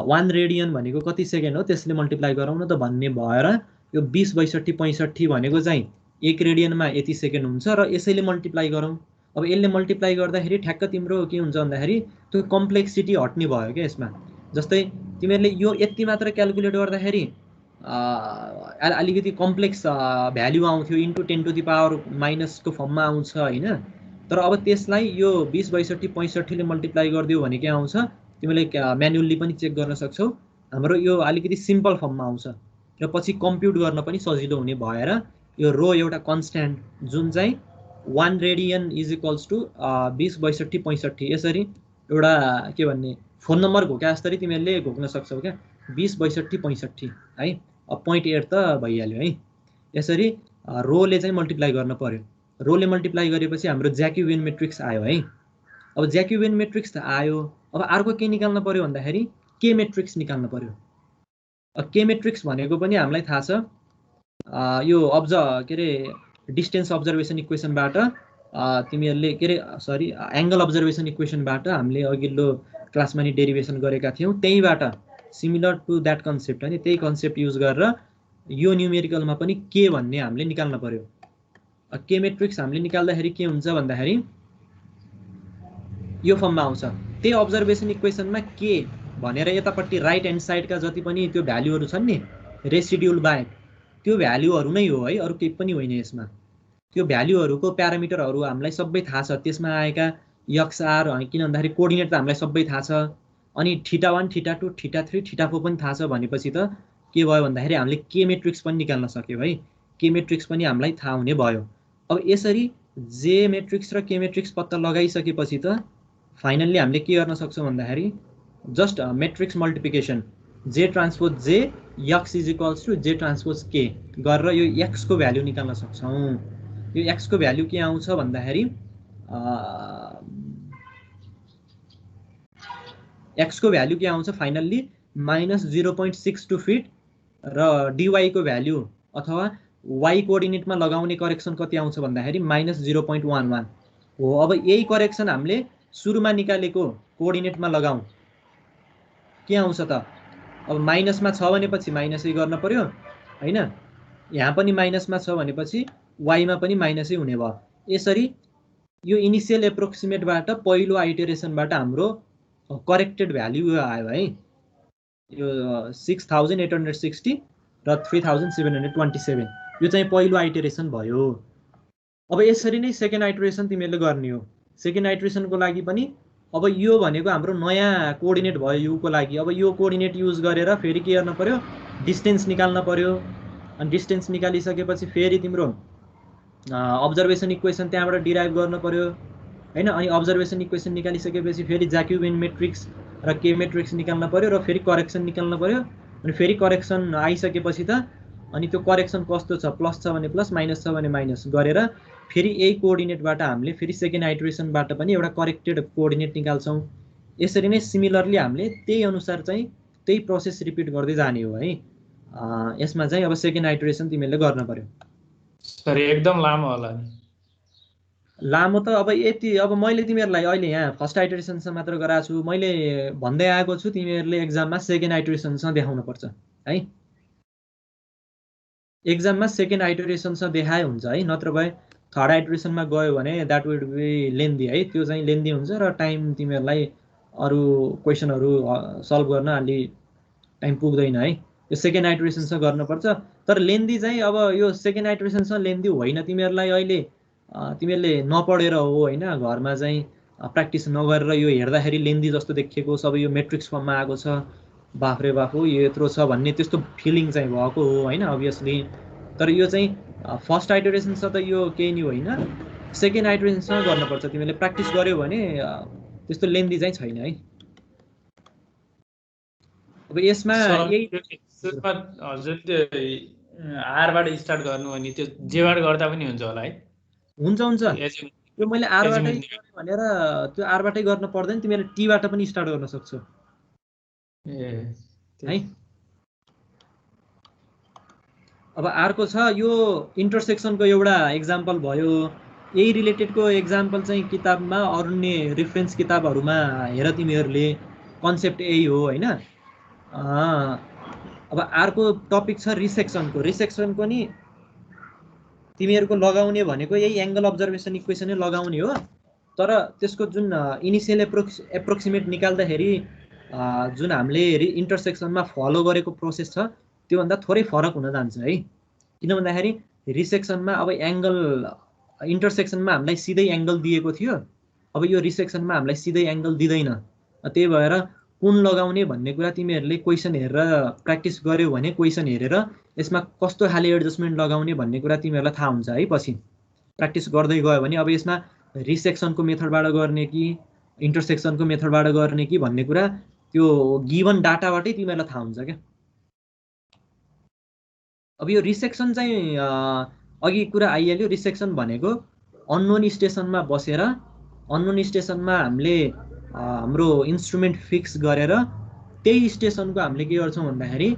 1 रेडियन भनेको कति सेकेन्ड हो त्यसले मल्टिप्लाई गराउन त भन्ने भएर यो 20, 62, 65 भनेको चाहिँ 1 रेडियनमा यति सेकेन्ड हुन्छ र यसैले मल्टिप्लाई गरौँ। अब यसले मल्टिप्लाई गर्दाखेरि ठ्याक्क तिम्रो के हुन्छ भन्दाखेरि त्यो कम्प्लेक्सिटी हट्ने भयो क्या यसमा। जस्तै तिमीहरूले यो यति मात्र क्यालकुलेट गर्दाखेरि अलिकति कम्प्लेक्स भ्यालु आउँथ्यो इन्टु 10⁻⁻ को फर्ममा आउँछ होइन। तर अब त्यसलाई यो 20, 62, 65 ले मल्टिप्लाई गरिदियो भने के आउँछ तिमीले म्यानुअल्ली पनि चेक गर्न सक्छौ। हाम्रो यो अलिकति सिम्पल फर्ममा आउँछ र पछि कम्प्युट गर्न पनि सजिलो हुने भएर यो रो एउटा कन्स्ट्यान्ट जुन चाहिँ 1 रेडियन इज इक्वल्स टु 20, 62, 65 यसरी एउटा के भन्ने फोन नम्बर घोके जस्तै तिमीहरूले घोक्न सक्छौ क्या 20, 62, 65 है। अब 0.8 त भइहाल्यो है। यसरी रोले चाहिँ मल्टिप्लाई गर्न पर्यो। रोले मल्टिप्लाई गरेपछि हाम्रो ज्याकोबियन मेट्रिक्स आयो है। अब ज्याकोबियन मेट्रिक्स त आयो, अब अर्को के निकाल्न पर्यो भन्दाखेरि के मेट्रिक्स निकाल्न पर्यो। के मेट्रिक्स भनेको पनि हामीलाई थाहा छ यो डिस्टेन्स अब्जर्भेसन इक्वेसनबाट तिमीहरूले एङ्गल अब्जर्भेसन इक्वेसनबाट हामीले अघिल्लो क्लासमा नि डेरिभेसन गरेका थियौँ। त्यहीबाट सिमिलर टु द्याट कन्सेप्ट होइन, त्यही कन्सेप्ट युज गरेर यो न्युमेरिकलमा पनि के भन्ने हामीले निकाल्न पर्यो। के मेट्रिक्स हामीले निकाल्दाखेरि के हुन्छ भन्दाखेरि यो फर्ममा आउँछ। त्यही अब्जर्भेसन इक्वेसनमा के भनेर यतापट्टि राइट ह्यान्ड साइडका जति पनि त्यो भ्यालुहरू छन् नि रेसिड्युल बाहेक त्यो भ्यालुहरू नै हो है, अरू केही पनि होइन यसमा। त्यो भ्यालुहरूको प्यारामिटरहरू हामीलाई सबै थाहा छ, त्यसमा आएका XR किन भन्दाखेरि कोअर्डिनेट त हामीलाई सबै थाहा छ। अनि θ1, θ2, θ3, θ4 पनि थाहा छ भनेपछि त के भयो भन्दाखेरि हामीले के मेट्रिक्स पनि निकाल्न सक्यौँ है। के मेट्रिक्स पनि हामीलाई थाहा हुने भयो। अब यसरी जे मेट्रिक्स र के मेट्रिक्स पत्ता लगाइसकेपछि त फाइनल्ली हामीले के गर्न सक्छौँ भन्दाखेरि जस्ट मेट्रिक्स मल्टिप्लिकेसन जे ट्रान्सपोज जे x इज इक्वल्स टु जे ट्रान्सपोज के गरेर यो x को भ्यालु निकाल्न सक्छौँ। यो x को भ्यालु के आउँछ भन्दाखेरि x को भ्यालु के आउँछ फाइनल्ली -0.62 फिट र dy को भ्यालु अथवा y कोअर्डिनेटमा लगाउने करेक्सन कति आउँछ भन्दाखेरि -0.11 हो। अब यही करेक्सन हामीले सुरुमा निकालेको कोअर्डिनेटमा लगाऊ के आउँछ त? अब माइनसमा छ भनेपछि माइनसै गर्न पर्यो हैन, यहाँ पनि माइनसमा छ भनेपछि y मा पनि माइनसै हुने भयो। यसरी यो इनिशियल एप्रोक्सिमेटबाट पहिलो आइटरेसनबाट हाम्रो करेक्टेड भ्यालु आयो है, यो 6860 र 3727 यो चाहिँ पहिलो आइटरेसन भयो। अब यसरी नै सेकेन्ड आइटरेसन तिमीहरूले गर्ने हो। सेकेन्ड आइटरेसनको लागि पनि अब यो भनेको हाम्रो नयाँ कोअर्डिनेट भयो यु को लागि। अब यो कोअर्डिनेट युज गरेर फेरि के गर्न पर्यो? डिस्टेन्स निकाल्न पर्यो। अनि डिस्टेन्स निकालिसकेपछि फेरि तिम्रो अब्जर्भेसन इक्वेसन त्यहाँबाट डिराइभ गर्न पर्यो हैन। अनि अब्जर्भेसन इक्वेसन निकालिसकेपछि फेरि ज्याक्युबिन मेट्रिक्स र के मेट्रिक्स निकाल्न पर्यो र फेरि करेक्सन निकाल्न पर्यो। अनि फेरि करेक्सन आइसकेपछि त अनि त्यो करेक्सन कस्तो छ, प्लस छ भने प्लस, माइनस छ भने माइनस गरेर फेरि यही कोअर्डिनेटबाट हामीले फेरि सेकेन्ड आइटरेसनबाट पनि एउटा करेक्टेड कोअर्डिनेट निकाल्छौँ। यसरी नै सिमिलरली हामीले त्यही अनुसार चाहिँ त्यही प्रोसेस रिपिट गर्दै जाने हो है। यसमा चाहिँ अब सेकेन्ड आइटरेसन तिमीहरूले गर्न पर्यो।
सर एकदम लामो होला नि?
लामो त अब यति, अब मैले तिमीहरूलाई अहिले यहाँ फर्स्ट आइटरेसनसँग मात्र गराएको छु। मैले भन्दै आएको छु तिमीहरूले एक्जाममा सेकेन्ड आइटरेसनसँग देखाउनु पर्छ है। एक्जाममा सेकेन्ड आइटरेसनसँग देखाए हुन्छ है, नत्र भए थर्ड आइटरेसनमा गयो भने द्याट वुड बी लेन्दी है। त्यो चाहिँ लेन्दी हुन्छ र टाइम तिमीहरूलाई अरू क्वेसनहरू सल्भ गर्न अलि टाइम पुग्दैन है। यो सेकेन्ड आइटरेसनसँग गर्नुपर्छ। तर लेन्दी चाहिँ अब यो सेकेन्ड आइटरेसनसँग लेन्दी होइन। तिमीहरूलाई अहिले तिमीहरूले नपढेर हो होइन, घरमा चाहिँ प्र्याक्टिस नगरेर यो हेर्दाखेरि लेन्दी जस्तो देखिएको, सबै यो मेट्रिक्स फर्ममा आएको छ, बाफ्रे बाफ हो यो यत्रो छ भन्ने त्यस्तो फिलिङ चाहिँ भएको हो होइन अभियसली। तर यो चाहिँ फर्स्ट आइटरेसनसँग त यो केही नि होइन, सेकेन्ड आइटरेसनसँग गर्नुपर्छ। तिमीले प्र्याक्टिस गर्यो भने त्यस्तो लेन्दी चाहिँ छैन है। अब यसमा यही
आरबाट स्टार्ट गर्नु भने त्यो जेबाट गर्दा पनि हुन्छ होला है?
हुन्छ। त्यो मैले आरबाटै भनेर त्यो आरबाटै गर्न पर्दैन, तिमीले टीबाट पनि स्टार्ट गर्न सक्छौ है। अब अर्को छ यो इन्टरसेक्सनको एउटा एक्जाम्पल भयो। यही रिलेटेडको एक्जाम्पल चाहिँ किताबमा अन्य रेफरेन्स किताबहरूमा हेर तिमीहरूले, कन्सेप्ट यही हो होइन। अब अर्को टपिक छ रिसेक्सनको। रिसेक्सनको नि तिमीहरूको लगाउने भनेको यही एङ्गल अब्जर्भेसन इक्वेसनै लगाउने हो। तर त्यसको जुन इनिसियल एप्रोक्सिमेट निकाल्दाखेरि जुन हामीले इन्टरसेक्सनमा फलो गरेको प्रोसेस छ त्योभन्दा थोरै फरक हुन जान्छ है। किन भन्दाखेरि रिसेक्सनमा अब एङ्गल, इन्टरसेक्सनमा हामीलाई सिधै एङ्गल दिएको थियो, अब यो रिसेक्सनमा हामीलाई सिधै एङ्गल दिँदैन। त्यही भएर कुन लगाउने भन्ने कुरा तिमीहरूले क्वेसन हेरेर प्र्याक्टिस गर्यो भने, क्वेसन हेरेर यसमा कस्तो खाले एडजस्टमेन्ट लगाउने भन्ने कुरा तिमीहरूलाई थाहा हुन्छ है। पछि प्र्याक्टिस गर्दै गयो भने अब यसमा रिसेक्सनको मेथडबाट गर्ने कि इन्टरसेक्सनको मेथडबाट गर्ने कि भन्ने कुरा त्यो गिभन डाटाबाटै तिमीहरूलाई थाहा हुन्छ क्या। अब यो रिसेक्सन चाहिँ अघि कुरा आइहाल्यो। रिसेक्सन भनेको अननोन स्टेसनमा बसेर, अननोन स्टेसनमा हामीले हाम्रो इन्स्ट्रुमेन्ट फिक्स गरेर त्यही स्टेसनको हामीले के गर्छौँ भन्दाखेरि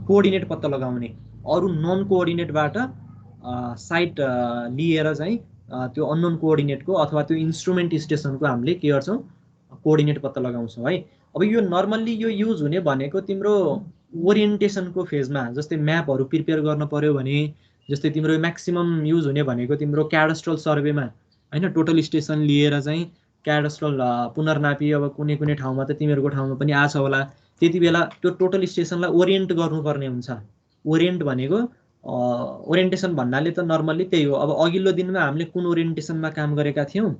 कोअर्डिनेट पत्ता लगाउने, अरू नन कोअर्डिनेटबाट साइट लिएर चाहिँ त्यो अननोन कोअर्डिनेटको अथवा त्यो इन्स्ट्रुमेन्ट स्टेसनको हामीले के गर्छौँ कोअर्डिनेट पत्ता लगाउँछौँ है। अब यो नर्मल्ली यो युज हुने भनेको तिम्रो ओरिएन्टेसनको फेजमा, जस्तै म्यापहरू प्रिपेयर गर्न पर्यो भने, जस्तै तिम्रो म्याक्सिमम युज हुने भनेको तिम्रो क्याडस्ट्रल सर्वेमा होइन, टोटल स्टेसन लिएर चाहिँ क्याडस्ट्रल पुनर्नापी अब कुनै कुनै ठाउँमा त तिमीहरूको ठाउँमा पनि आछ होला। त्यति बेला त्यो टोटल स्टेसनलाई ओरिएन्ट गर्नुपर्ने हुन्छ। ओरिएन्ट भनेको ओरिएन्टेसन भन्नाले त नर्मल्ली त्यही हो। अब अघिल्लो दिनमा हामीले कुन ओरिएन्टेसनमा काम गरेका थियौँ,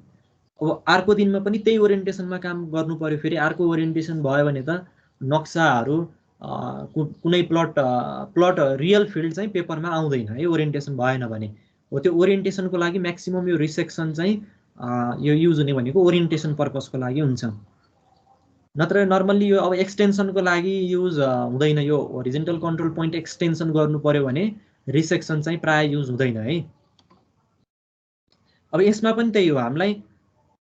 अब अर्को दिनमा पनि त्यही ओरिएन्टेसनमा काम गर्नु पर्यो। फेरि अर्को ओरिएन्टेसन भयो भने त नक्साहरू कुनै प्लट रियल फिल्ड चाहिँ पेपरमा आउँदैन है, ओरिएन्टेसन भएन भने। हो त्यो ओरिएन्टेसनको लागि म्याक्सिमम यो रिसेक्सन चाहिँ यो युज हुने भनेको ओरिएन्टेसन पर्पजको लागि हुन्छ। नत्र नर्मल्ली यो अब एक्सटेन्सनको लागि युज हुँदैन। यो होरिजेन्टल कन्ट्रोल पोइन्ट एक्सटेन्सन गर्नु पर्यो भने रिसेक्सन चाहिँ प्राय युज हुँदैन है। अब यसमा पनि त्यही हो, हामीलाई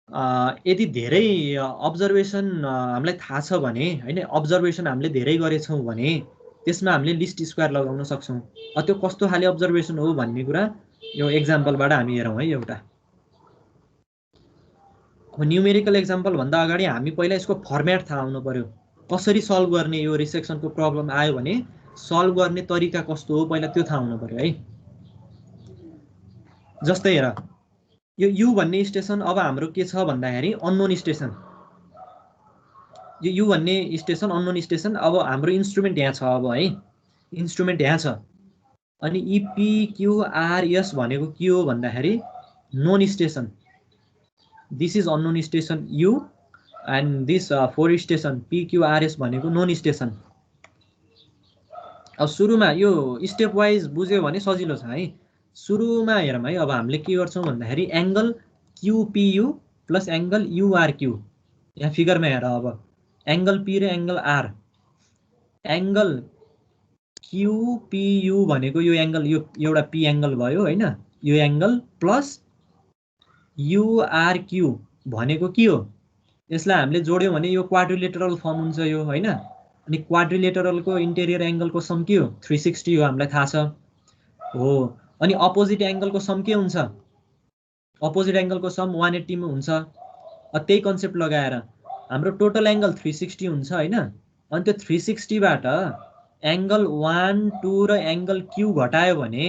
यदि धेरै अब्जर्भेसन हामीलाई थाहा छ भने हैन अब्जर्भेसन हामीले धेरै गरेछौँ भने त्यसमा हामीले लिस्ट स्क्वायर लगाउन सक्छौँ। त्यो कस्तो खाले अब्जर्भेसन हो भन्ने कुरा यो एक्जाम्पलबाट हामी हेरौँ है एउटा। अब न्युमेरिकल एक्जाम्पल भन्दा अगाडि हामी पहिला यसको फर्मेट थाहा हुनु पर्यो। कसरी सल्भ गर्ने यो रिसेक्सनको प्रब्लम आयो भने सल्भ गर्ने तरिका कस्तो हो पहिला त्यो थाहा हुनु पर्यो है। जस्तै हेर यो यु भन्ने स्टेसन अब हाम्रो के छ भन्दाखेरि अननोन स्टेसन। यो यु भन्ने स्टेसन अननोन स्टेसन अब हाम्रो इन्स्ट्रुमेन्ट यहाँ छ अब है इन्स्ट्रुमेन्ट यहाँ छ। अनि इपिक्युआरएस भनेको के हो भन्दाखेरि known station. This is unknown station U and this 4 station PQRS भनेको नोन स्टेसन। अब सुरुमा यो स्टेप वाइज बुझ्यो भने सजिलो छ है। सुरुमा हेरौँ है अब हामीले के गर्छौँ भन्दाखेरि एङ्गल क्युपियु प्लस एङ्गल युआरक्यु यहाँ फिगरमा हेर अब एङ्गल पी र एङ्गल आर। एङ्गल क्युपियु भनेको यो एङ्गल यो एउटा पी एङ्गल भयो होइन यो एङ्गल प्लस युआरक्यु भनेको के हो यसलाई हामीले जोड्यौँ भने यो क्वाड्रिलेटरल फर्म हुन्छ यो होइन। अनि क्वाड्रिलेटरलको इन्टेरियर एङ्गलको सम के हो 360 हो हामीलाई थाहा छ हो। अनि अपोजिट एङ्गलको सम के हुन्छ अपोजिट एङ्गलको सम 180 मा हुन्छ। त्यही कन्सेप्ट लगाएर हाम्रो टोटल एङ्गल 360 हुन्छ होइन। अनि त्यो 360 बाट एङ्गल 1 2 र एङ्गल क्यु घटायो भने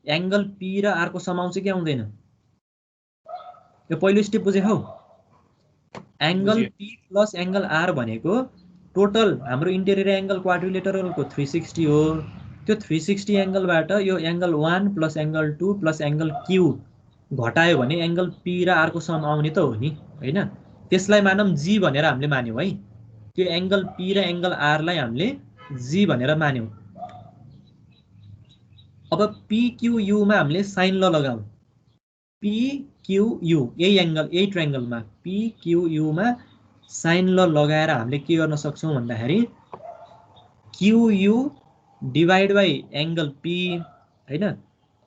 एङ्गल पी र आर को सम आउँछ कि आउँदैन। यो पहिलो स्टेप बुझे हौ। Angle P plus angle R भनेको टोटल हाम्रो इन्टेरियर एङ्गल क्वाड्रिलेटरलको 360 हो। त्यो 360 एङ्गलबाट यो angle 1 plus angle 2 plus angle Q घटायो भने एङ्गल पी र आर को सम आउने त हो नि होइन। त्यसलाई मानौँ जी भनेर हामीले मान्यौँ है। त्यो एङ्गल पी र एङ्गल आरलाई हामीले जी भनेर मान्यौँ। अब पिक्युयुमा हामीले साइन ल लगाऊँ। पिक्युयु यही एङ्गल यही ट्रायङ्गलमा पिक्युयुमा साइन ल लगाएर हामीले के गर्न सक्छौँ भन्दाखेरि क्युयु डिभाइड बाई एङ्गल पी होइन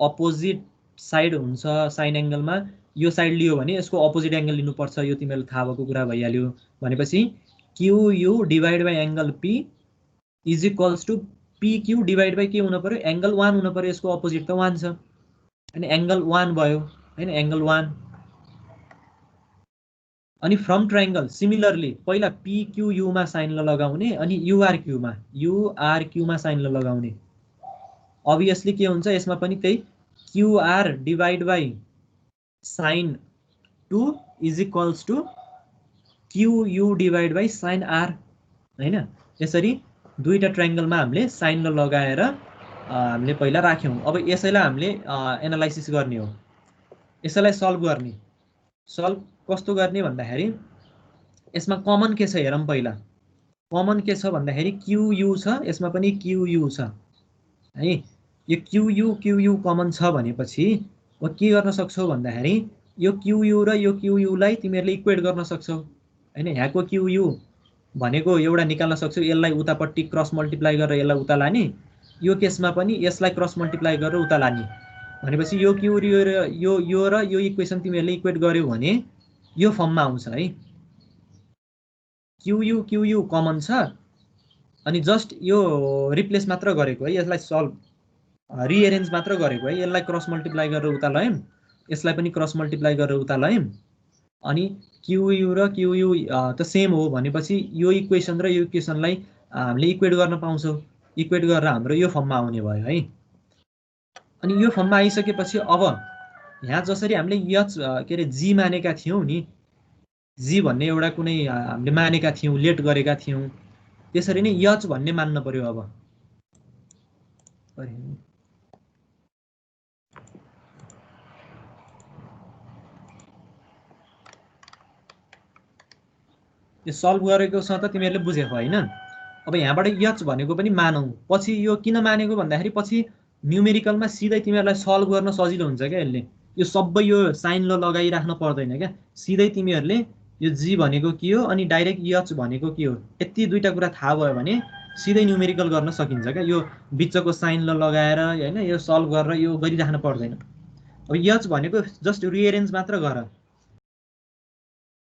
अपोजिट साइड हुन्छ साइन एङ्गलमा। यो साइड लियो भने यसको अपोजिट एङ्गल लिनुपर्छ यो तिमीहरूले थाहा भएको कुरा भइहाल्यो। भनेपछि QU divide by angle P is equals to PQ divide by के हुनु पर्यो एङ्गल 1 हुनु पर्यो। यसको अपोजिट त 1 छ अनि एङ्गल 1 भयो होइन एङ्गल 1। अनि फ्रम ट्रायङ्गल सिमिलरली पहिला पिक्युयुमा साइन ल लगाउने अनि युआरक्युमा साइन ल लगाउने। अभियसली के हुन्छ यसमा पनि त्यही QR divide by sine 2 is equals to QU divide by sine R होइन। यसरी दुईटा ट्रायङ्गलमा हामीले साइन ल लगाएर हामीले पहिला राख्यौँ। अब यसैलाई हामीले एनालाइसिस गर्ने हो। यसैलाई सल्भ गर्ने। सल्भ कस्तो गर्ने भन्दाखेरि यसमा कमन के छ हेरौँ पहिला। कमन के छ भन्दाखेरि क्युयु छ यसमा पनि क्युयु छ है। यो क्युयु कमन छ भनेपछि अब के गर्न सक्छौ भन्दाखेरि यो क्युयु र यो क्युयुलाई तिमीहरूले इक्वेट गर्न सक्छौ होइन। यहाँको क्युयु भनेको एउटा निकाल्न सक्छौ यसलाई उतापट्टि क्रस मल्टिप्लाई गरेर यसलाई उता लाने। यो केसमा पनि यसलाई क्रस मल्टिप्लाई गरेर उता लाने। भनेपछि यो क्यु र यो इक्वेसन तिमीहरूले इक्वेट गर्यौ भने यो फर्ममा आउँछ है। क्युयु कमन छ अनि जस्ट यो रिप्लेस मात्र गरेको है। यसलाई सल्भ रिएरेन्ज मात्र गरेको है। यसलाई क्रस मल्टिप्लाई गरेर उता लयौँ यसलाई पनि क्रस मल्टिप्लाई गरेर उता लयौँ अनि क्युयु र क्युयु त सेम हो भनेपछि यो इक्वेसन र यो इक्वेसनलाई हामीले इक्वेट गर्न पाउँछौँ। इक्वेट गरेर हाम्रो यो फर्ममा आउने भयो है। अनि यो फर्ममा आइसकेपछि अब यहाँ जसरी हामीले यच के अरे जी मानेका थियौँ नि जी भन्ने एउटा कुनै हामीले मानेका थियौँ लेट गरेका थियौँ त्यसरी नै यच भन्ने मान्न पर्यो। अब यो सल्भ गरेको छ त तिमीहरूले बुझेको होइन। अब यहाँबाट यच भनेको पनि मानौँ। पछि यो किन मानेको भन्दाखेरि पछि न्युमेरिकलमा सिधै तिमीहरूलाई सल्भ गर्न सजिलो हुन्छ क्या। यसले यो सबै यो साइन ल लगाइराख्न पर्दैन क्या। सिधै तिमीहरूले यो जी भनेको के हो अनि डाइरेक्ट यच भनेको के हो यति दुईटा कुरा थाहा भयो भने सिधै न्युमेरिकल गर्न सकिन्छ क्या। यो बिचको साइन ल लगाएर होइन यो सल्भ गरेर यो गरिराख्न पर्दैन। अब यच भनेको जस्ट रिएरेन्ज मात्र गर।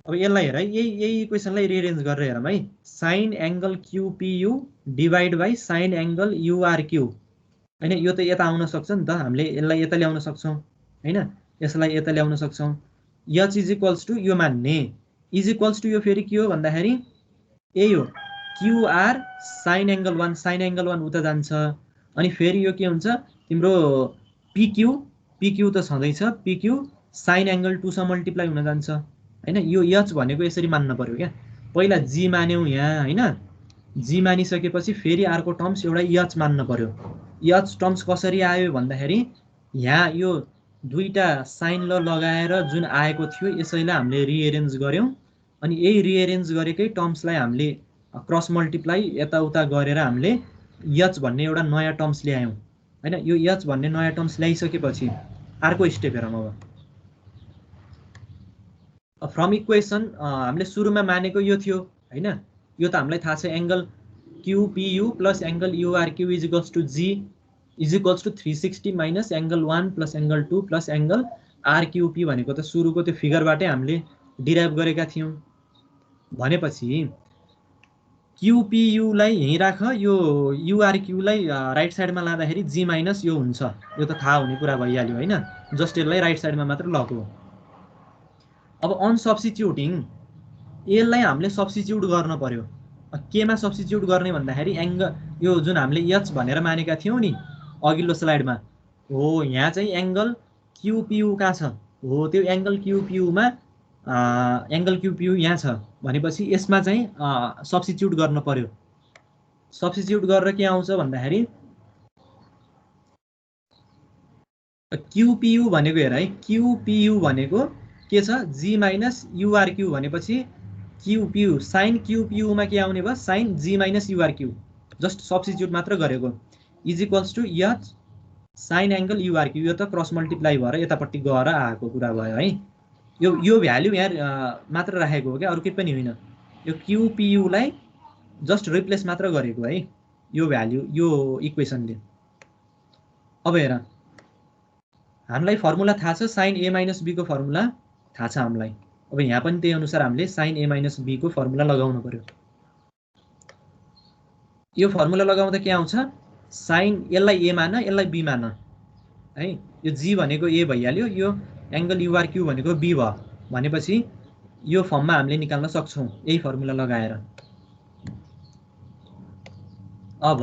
अब यसलाई हेर है, यही इक्वेसनलाई रिअरेन्ज गरेर हेरौँ है। Sine angle QPU divide by sine angle URQ होइन, यो त यता आउन सक्छ नि त, हामीले यसलाई यता ल्याउन सक्छौँ होइन, यसलाई यता ल्याउन सक्छौँ। एच इज इक्वल्स टु यो मान्ने इज इक्वल्स टु यो फेरि के हो भन्दाखेरि यही हो QR sign angle 1, sign angle 1 उता जान्छ। अनि फेरि यो के हुन्छ तिम्रो पिक्यू त छँदैछ, पिक्यू साइन एङ्गल 2 सँग मल्टिप्लाई हुन जान्छ होइन। यो एच भनेको यसरी मान्न पर्यो क्या, पहिला जी मान्यौँ यहाँ होइन, जी मानिसकेपछि फेरि अर्को टर्म्स एउटा एच मान्न पर्यो। एच टर्म्स कसरी आयो भन्दाखेरि यहाँ यो दुईटा साइन ल लगाएर जुन आएको थियो यसैलाई हामीले रिएरेन्ज गऱ्यौँ, अनि यही रिएरेन्ज गरेकै टर्म्सलाई हामीले क्रस मल्टिप्लाई यताउता गरेर हामीले एच भन्ने एउटा नयाँ टर्म्स ल्यायौँ होइन। यो एच भन्ने नयाँ टर्म्स ल्याइसकेपछि अर्को स्टेप हेरौँ। अब फ्रम इक्वेसन हामीले सुरुमा मानेको यो थियो होइन, यो त हामीलाई थाहा छ angle QPU plus angle URQ is equals to G is equals to 360 minus angle 1 plus angle 2 plus angle RQP भनेको त सुरुको त्यो फिगरबाटै हामीले डिराइभ गरेका थियौँ। भनेपछि क्युपियुलाई यहीँ राख, यो युआरक्युलाई राइट साइडमा लाँदाखेरि जी माइनस यो हुन्छ, यो त थाहा हुने कुरा भइहाल्यो होइन, जस्ट यसलाई राइट साइडमा मात्र लगो। अब अनसब्स्टिट्युटिङ यसलाई हामीले सब्स्टिट्युट गर्न पर्यो। केमा सब्स्टिट्युट गर्ने भन्दाखेरि एङ्गल यो जुन हामीले एच भनेर मानेका थियौँ नि अघिल्लो स्लाइडमा, हो यहाँ चाहिँ एङ्गल क्युपियु कहाँ छ, हो त्यो एङ्गल क्युपियुमा एङ्गल क्युपियु यहाँ छ भनेपछि यसमा चाहिँ सब्स्टिट्युट गर्न पर्यो। सब्स्टिट्युट गरेर के आउँछ भन्दाखेरि क्युपियु भनेको हेर है, क्युपियु भनेको के छ जी माइनस युआरक्यु भनेपछि क्युपियु साइन क्युपियुमा के आउने भयो sine G minus URQ, just substitute मात्र गरेको is equals to H sine angle URQ, यो त क्रस मल्टिप्लाई भएर यतापट्टि गएर आएको कुरा भयो है। यो भ्याल्यु यहाँ मात्र राखेको हो क्या, अरू केही पनि होइन। यो क्युपियुलाई जस्ट रिप्लेस मात्र गरेको है यो भ्याल्यु यो इक्वेसनले। अब हेर हामीलाई फर्मुला थाहा छ, साइन ए माइनस बीको फर्मुला थाहा छ हामीलाई। अब यहाँ पनि त्यही अनुसार हामीले साइन ए माइनस बीको फर्मुला लगाउनु पर्यो। यो फर्मुला लगाउँदा के आउँछ, साइन यसलाई ए मान यसलाई बी मान है, यो जी भनेको ए भइहाल्यो, यो एङ्गल युआरक्यु भनेको बी भयो भनेपछि यो फर्ममा हामीले निकाल्न सक्छौँ यही फर्मुला लगाएर। अब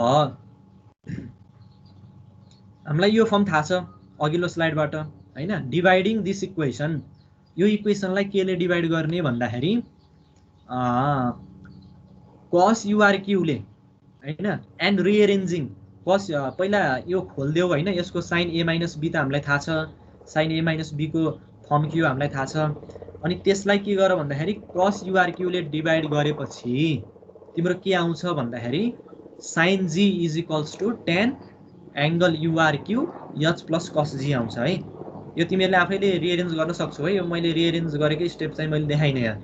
हामीलाई यो फर्म थाहा छ अघिल्लो स्लाइडबाट होइन, डिभाइडिङ दिस इक्वेसन, यो इक्वेसनलाई केले डिभाइड गर्ने भन्दाखेरि कस युआरक्युले होइन एन्ड रिएरेन्जिङ कस, पहिला यो खोलिदेऊ होइन, यसको साइन ए माइनस बी त हामीलाई थाहा छ, साइन ए माइनस बीको फर्म के हो हामीलाई थाहा छ। अनि त्यसलाई के गर भन्दाखेरि कस युआरक्युले डिभाइड गरेपछि तिम्रो के आउँछ भन्दाखेरि sine G is equals to tan angle URQ H plus cos G आउँछ है। यो तिमीहरूले आफैले रिएरेन्ज गर्न सक्छौ है, यो मैले रिएरेन्ज गरेकै स्टेप चाहिँ मैले देखाइनँ यहाँ।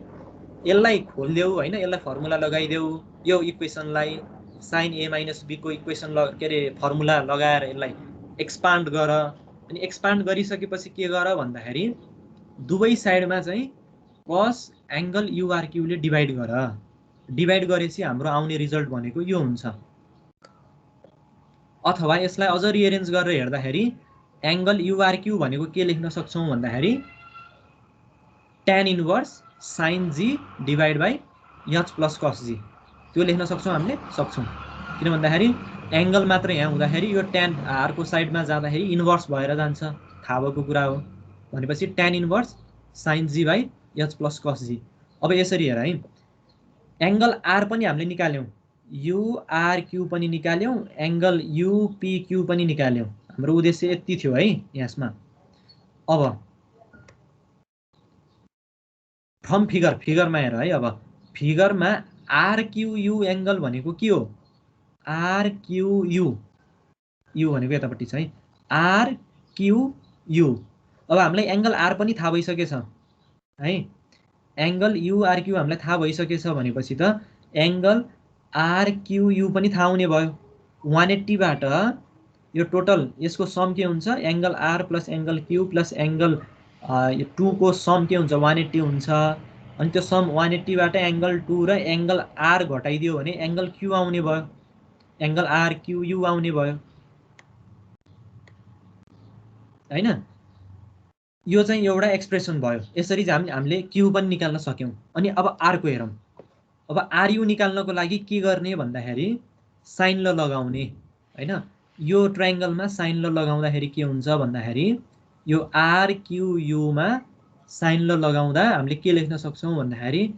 यसलाई खोलिदेऊ होइन, यसलाई फर्मुला लगाइदेऊ, यो इक्वेसनलाई साइन ए माइनस बीको इक्वेसन के अरे फर्मुला लगाएर यसलाई एक्सपान्ड गर। अनि एक्सपान्ड गरिसकेपछि के गर भन्दाखेरि दुवै साइडमा चाहिँ कस एङ्गल युआरक्युले डिभाइड गर। डिभाइड गरेपछि हाम्रो आउने रिजल्ट भनेको यो हुन्छ। अथवा यसलाई अझ रिएरेन्ज गरेर हेर्दाखेरि एङ्गल युआरक्यु भनेको के लेख्न सक्छौँ भन्दाखेरि tan inverse sine G divide by H plus cos G, त्यो लेख्न सक्छौँ हामीले, सक्छौँ। किन भन्दाखेरि एङ्गल मात्र यहाँ हुँदाखेरि यो टेन अर्को साइडमा जाँदाखेरि इन्भर्स भएर जान्छ, थाहा भएको कुरा हो। भनेपछि tan inverse sine G by H plus cos G. अब यसरी हेर है, एङ्गल आर पनि हामीले निकाल्यौँ, युआरक्यु पनि निकाल्यौँ, एङ्गल युपिक्यु पनि निकाल्यौँ। हाम्रो उद्देश्य यति थियो है यसमा। अब फ्रम फिगरमा हेर है, अब फिगरमा आरक्युयु एङ्गल भनेको के हो, आरक्युयु यु भनेको यतापट्टि छ है, आरक्युयु। अब हामीलाई एङ्गल आर पनि थाहा भइसकेछ है, एङ्गल युआरक्यु हामीलाई थाहा भइसकेछ भनेपछि त एङ्गल आरक्युयु पनि थाहा हुने भयो। 180बाट यो टोटल यसको सम के हुन्छ, angle R plus angle Q plus angle 2 को सम के हुन्छ 180 हुन्छ। अनि त्यो सम 180 बाट एंगल 2 र एंगल आर घटाइदियो भने एंगल क्यू आउने भयो, एंगल आर क्यू यू आउने भयो हैन। यो चाहिँ एउटा एक्सप्रेसन भयो। यसरी चाहिँ हामीले क्यू पनि निकाल्न सक्यौं। अनि अब आर को हेरौं। अब आर यू निकाल्नको लागि के गर्ने भन्दाखेरि साइन ल लगाउने हैन। यो ट्रायंगलमा साइन ल लगाउँदाखेरि के हुन्छ भन्दाखेरि यो आर क्यू यू मा साइन ल लगाउँदा हामीले के लेख्न सक्छौं भन्दाखेरि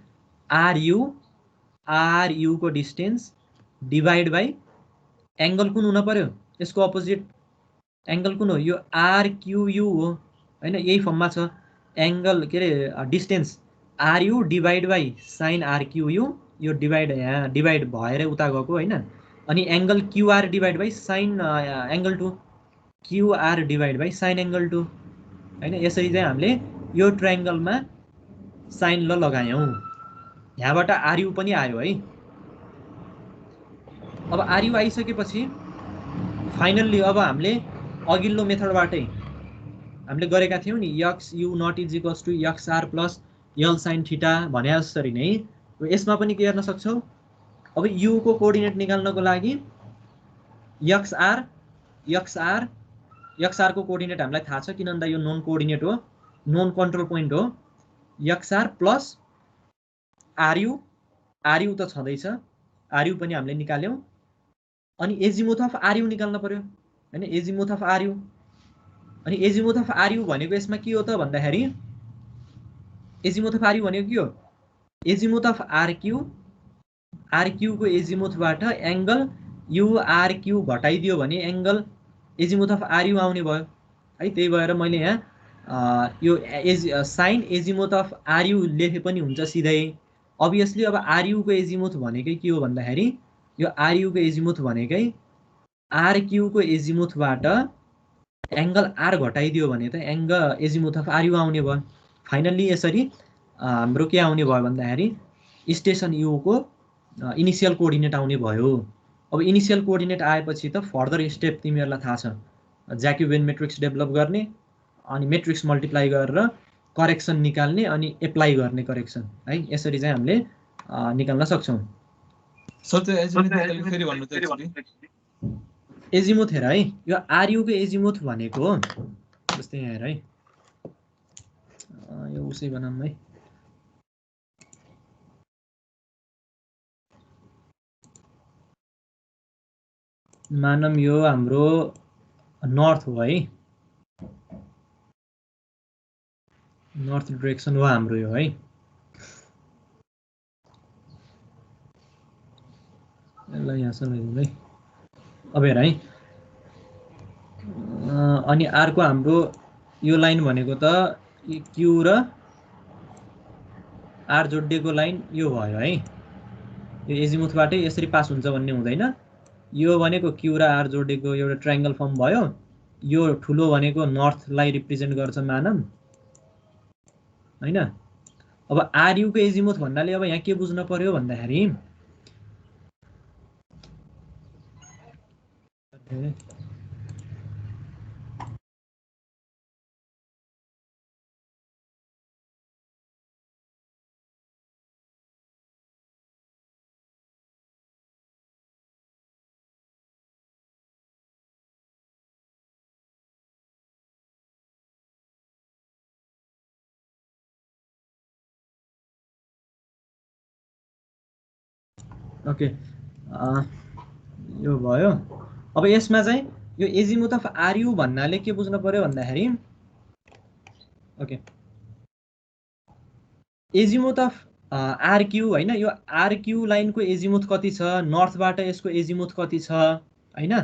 आर यू को डिस्टेन्स डिवाइड बाइ एंगल कुन हुन पर्यो, यसको अपोजिट एंगल कुन हो, यो आर क्यू यू हो हैन। यही फर्ममा छ एंगल के रे distance R U divide by sine R Q U, यो डिवाइड यहाँ डिवाइड भएर उता गएको हैन। अनि angle QR divide by sine angle 2, QR divide by sine angle 2 हैन। यसरी चाहिँ हामीले यो ट्रायंगलमा साइन ल लगायौं। यहाँबाट आर यू पनि आयो है। अब आर यू आइसकेपछि फाइनल्ली अब हामीले अघिल्लो मेथडबाटै हामीले गरेका थियौं नि x u naught is equals to x r plus l sine theta भने जसरी नै यसमा पनि के गर्न सक्छौ। अब यू को कोअर्डिनेट निकाल्नको लागि एक्स आर को कोअर्डिनेट हामीलाई थाहा छ किनभने यो नोन कोअर्डिनेट हो, नोन कन्ट्रोल पोइन्ट हो। X r plus R U त छँदैछ, आर यू पनि हामीले निकाल्यौं। अनि एजिमुथ अफ आर यू निकाल्न पर्यो हैन, एजिमुथ अफ आर यू। अनि एजिमुथ अफ आर यू भनेको यसमा के हो त भन्दाखेरि एजिमुथ अफ आर यू भनेको के हो, एजिमुथ अफ आर क्यू को एजिमुथबाट एंगल यू आर क्यू घटाइदियो भने angle azimuth of are you आउने भयो है। त्यही भएर मैले यहाँ yo sign azimuth of are you लेखे पनि हुन्छ सिधै। अभियसली अब आर यू को एजिमुथ भनेकै के हो भन्दाखेरि यो आर यू को एजिमुथ भनेकै आर क्यू को एजिमुथबाट एंगल आर घटाइदियो भने त angle azimuth of are you आउने भयो। फाइनल्ली यसरी हाम्रो के आउने भयो भन्दाखेरि स्टेसन यू को इनिशियल कोअर्डिनेट आउने भयो। अब इनिशियल कोअर्डिनेट आएपछि त फर्दर स्टेप तिमीहरुलाई थाहा छ, ज्याकोबियन मैट्रिक्स डेभलप गर्ने अनि मैट्रिक्स मल्टिप्लाई गरेर करेक्सन निकाल्ने अनि एप्लाई गर्ने करेक्सन है। यसरी चाहिँ हामीले निकाल्न सक्छौं।
सर त्यो एजिमुथ निकाल्नु फेरि भन्नु त एकचोटी।
एजिमुथ हेर है, यो आर यू को एजिमुथ भनेको जस्तै यहाँ हेर है, यो उसै बनाऊँ है। मानम यो हाम्रो नर्थ हो है, नर्थ डाइरेक्सन हो हाम्रो यो है। यसलाई यहाँ सलाइदिउँ है। अब हेर है, अनि आर को हाम्रो यो लाइन भनेको त क्यू र आर जोडिएको लाइन यो भयो है। यो एजिमुथबाटै यसरी पास हुन्छ भन्ने हुँदैन। यो भनेको क्यू र आर जोडेको एउटा ट्रायंगल फर्म भयो। यो ठुलो भनेको नर्थलाई रिप्रेजेन्ट गर्छ मानम हैन। अब आर यू को एजिमुथ भन्नाले अब यहाँ के बुझ्न पर्यो भन्दाखेरि ओके यो भयो। अब यसमा चाहिँ यो एजिमुथ अफ आर यू भन्नाले के बुझ्न पर्यो भन्दाखेरि okay azimuth of are Q हैन, यो आर क्यू लाइन को एजिमुथ कति छ, नर्थबाट यसको एजिमुथ कति छ हैन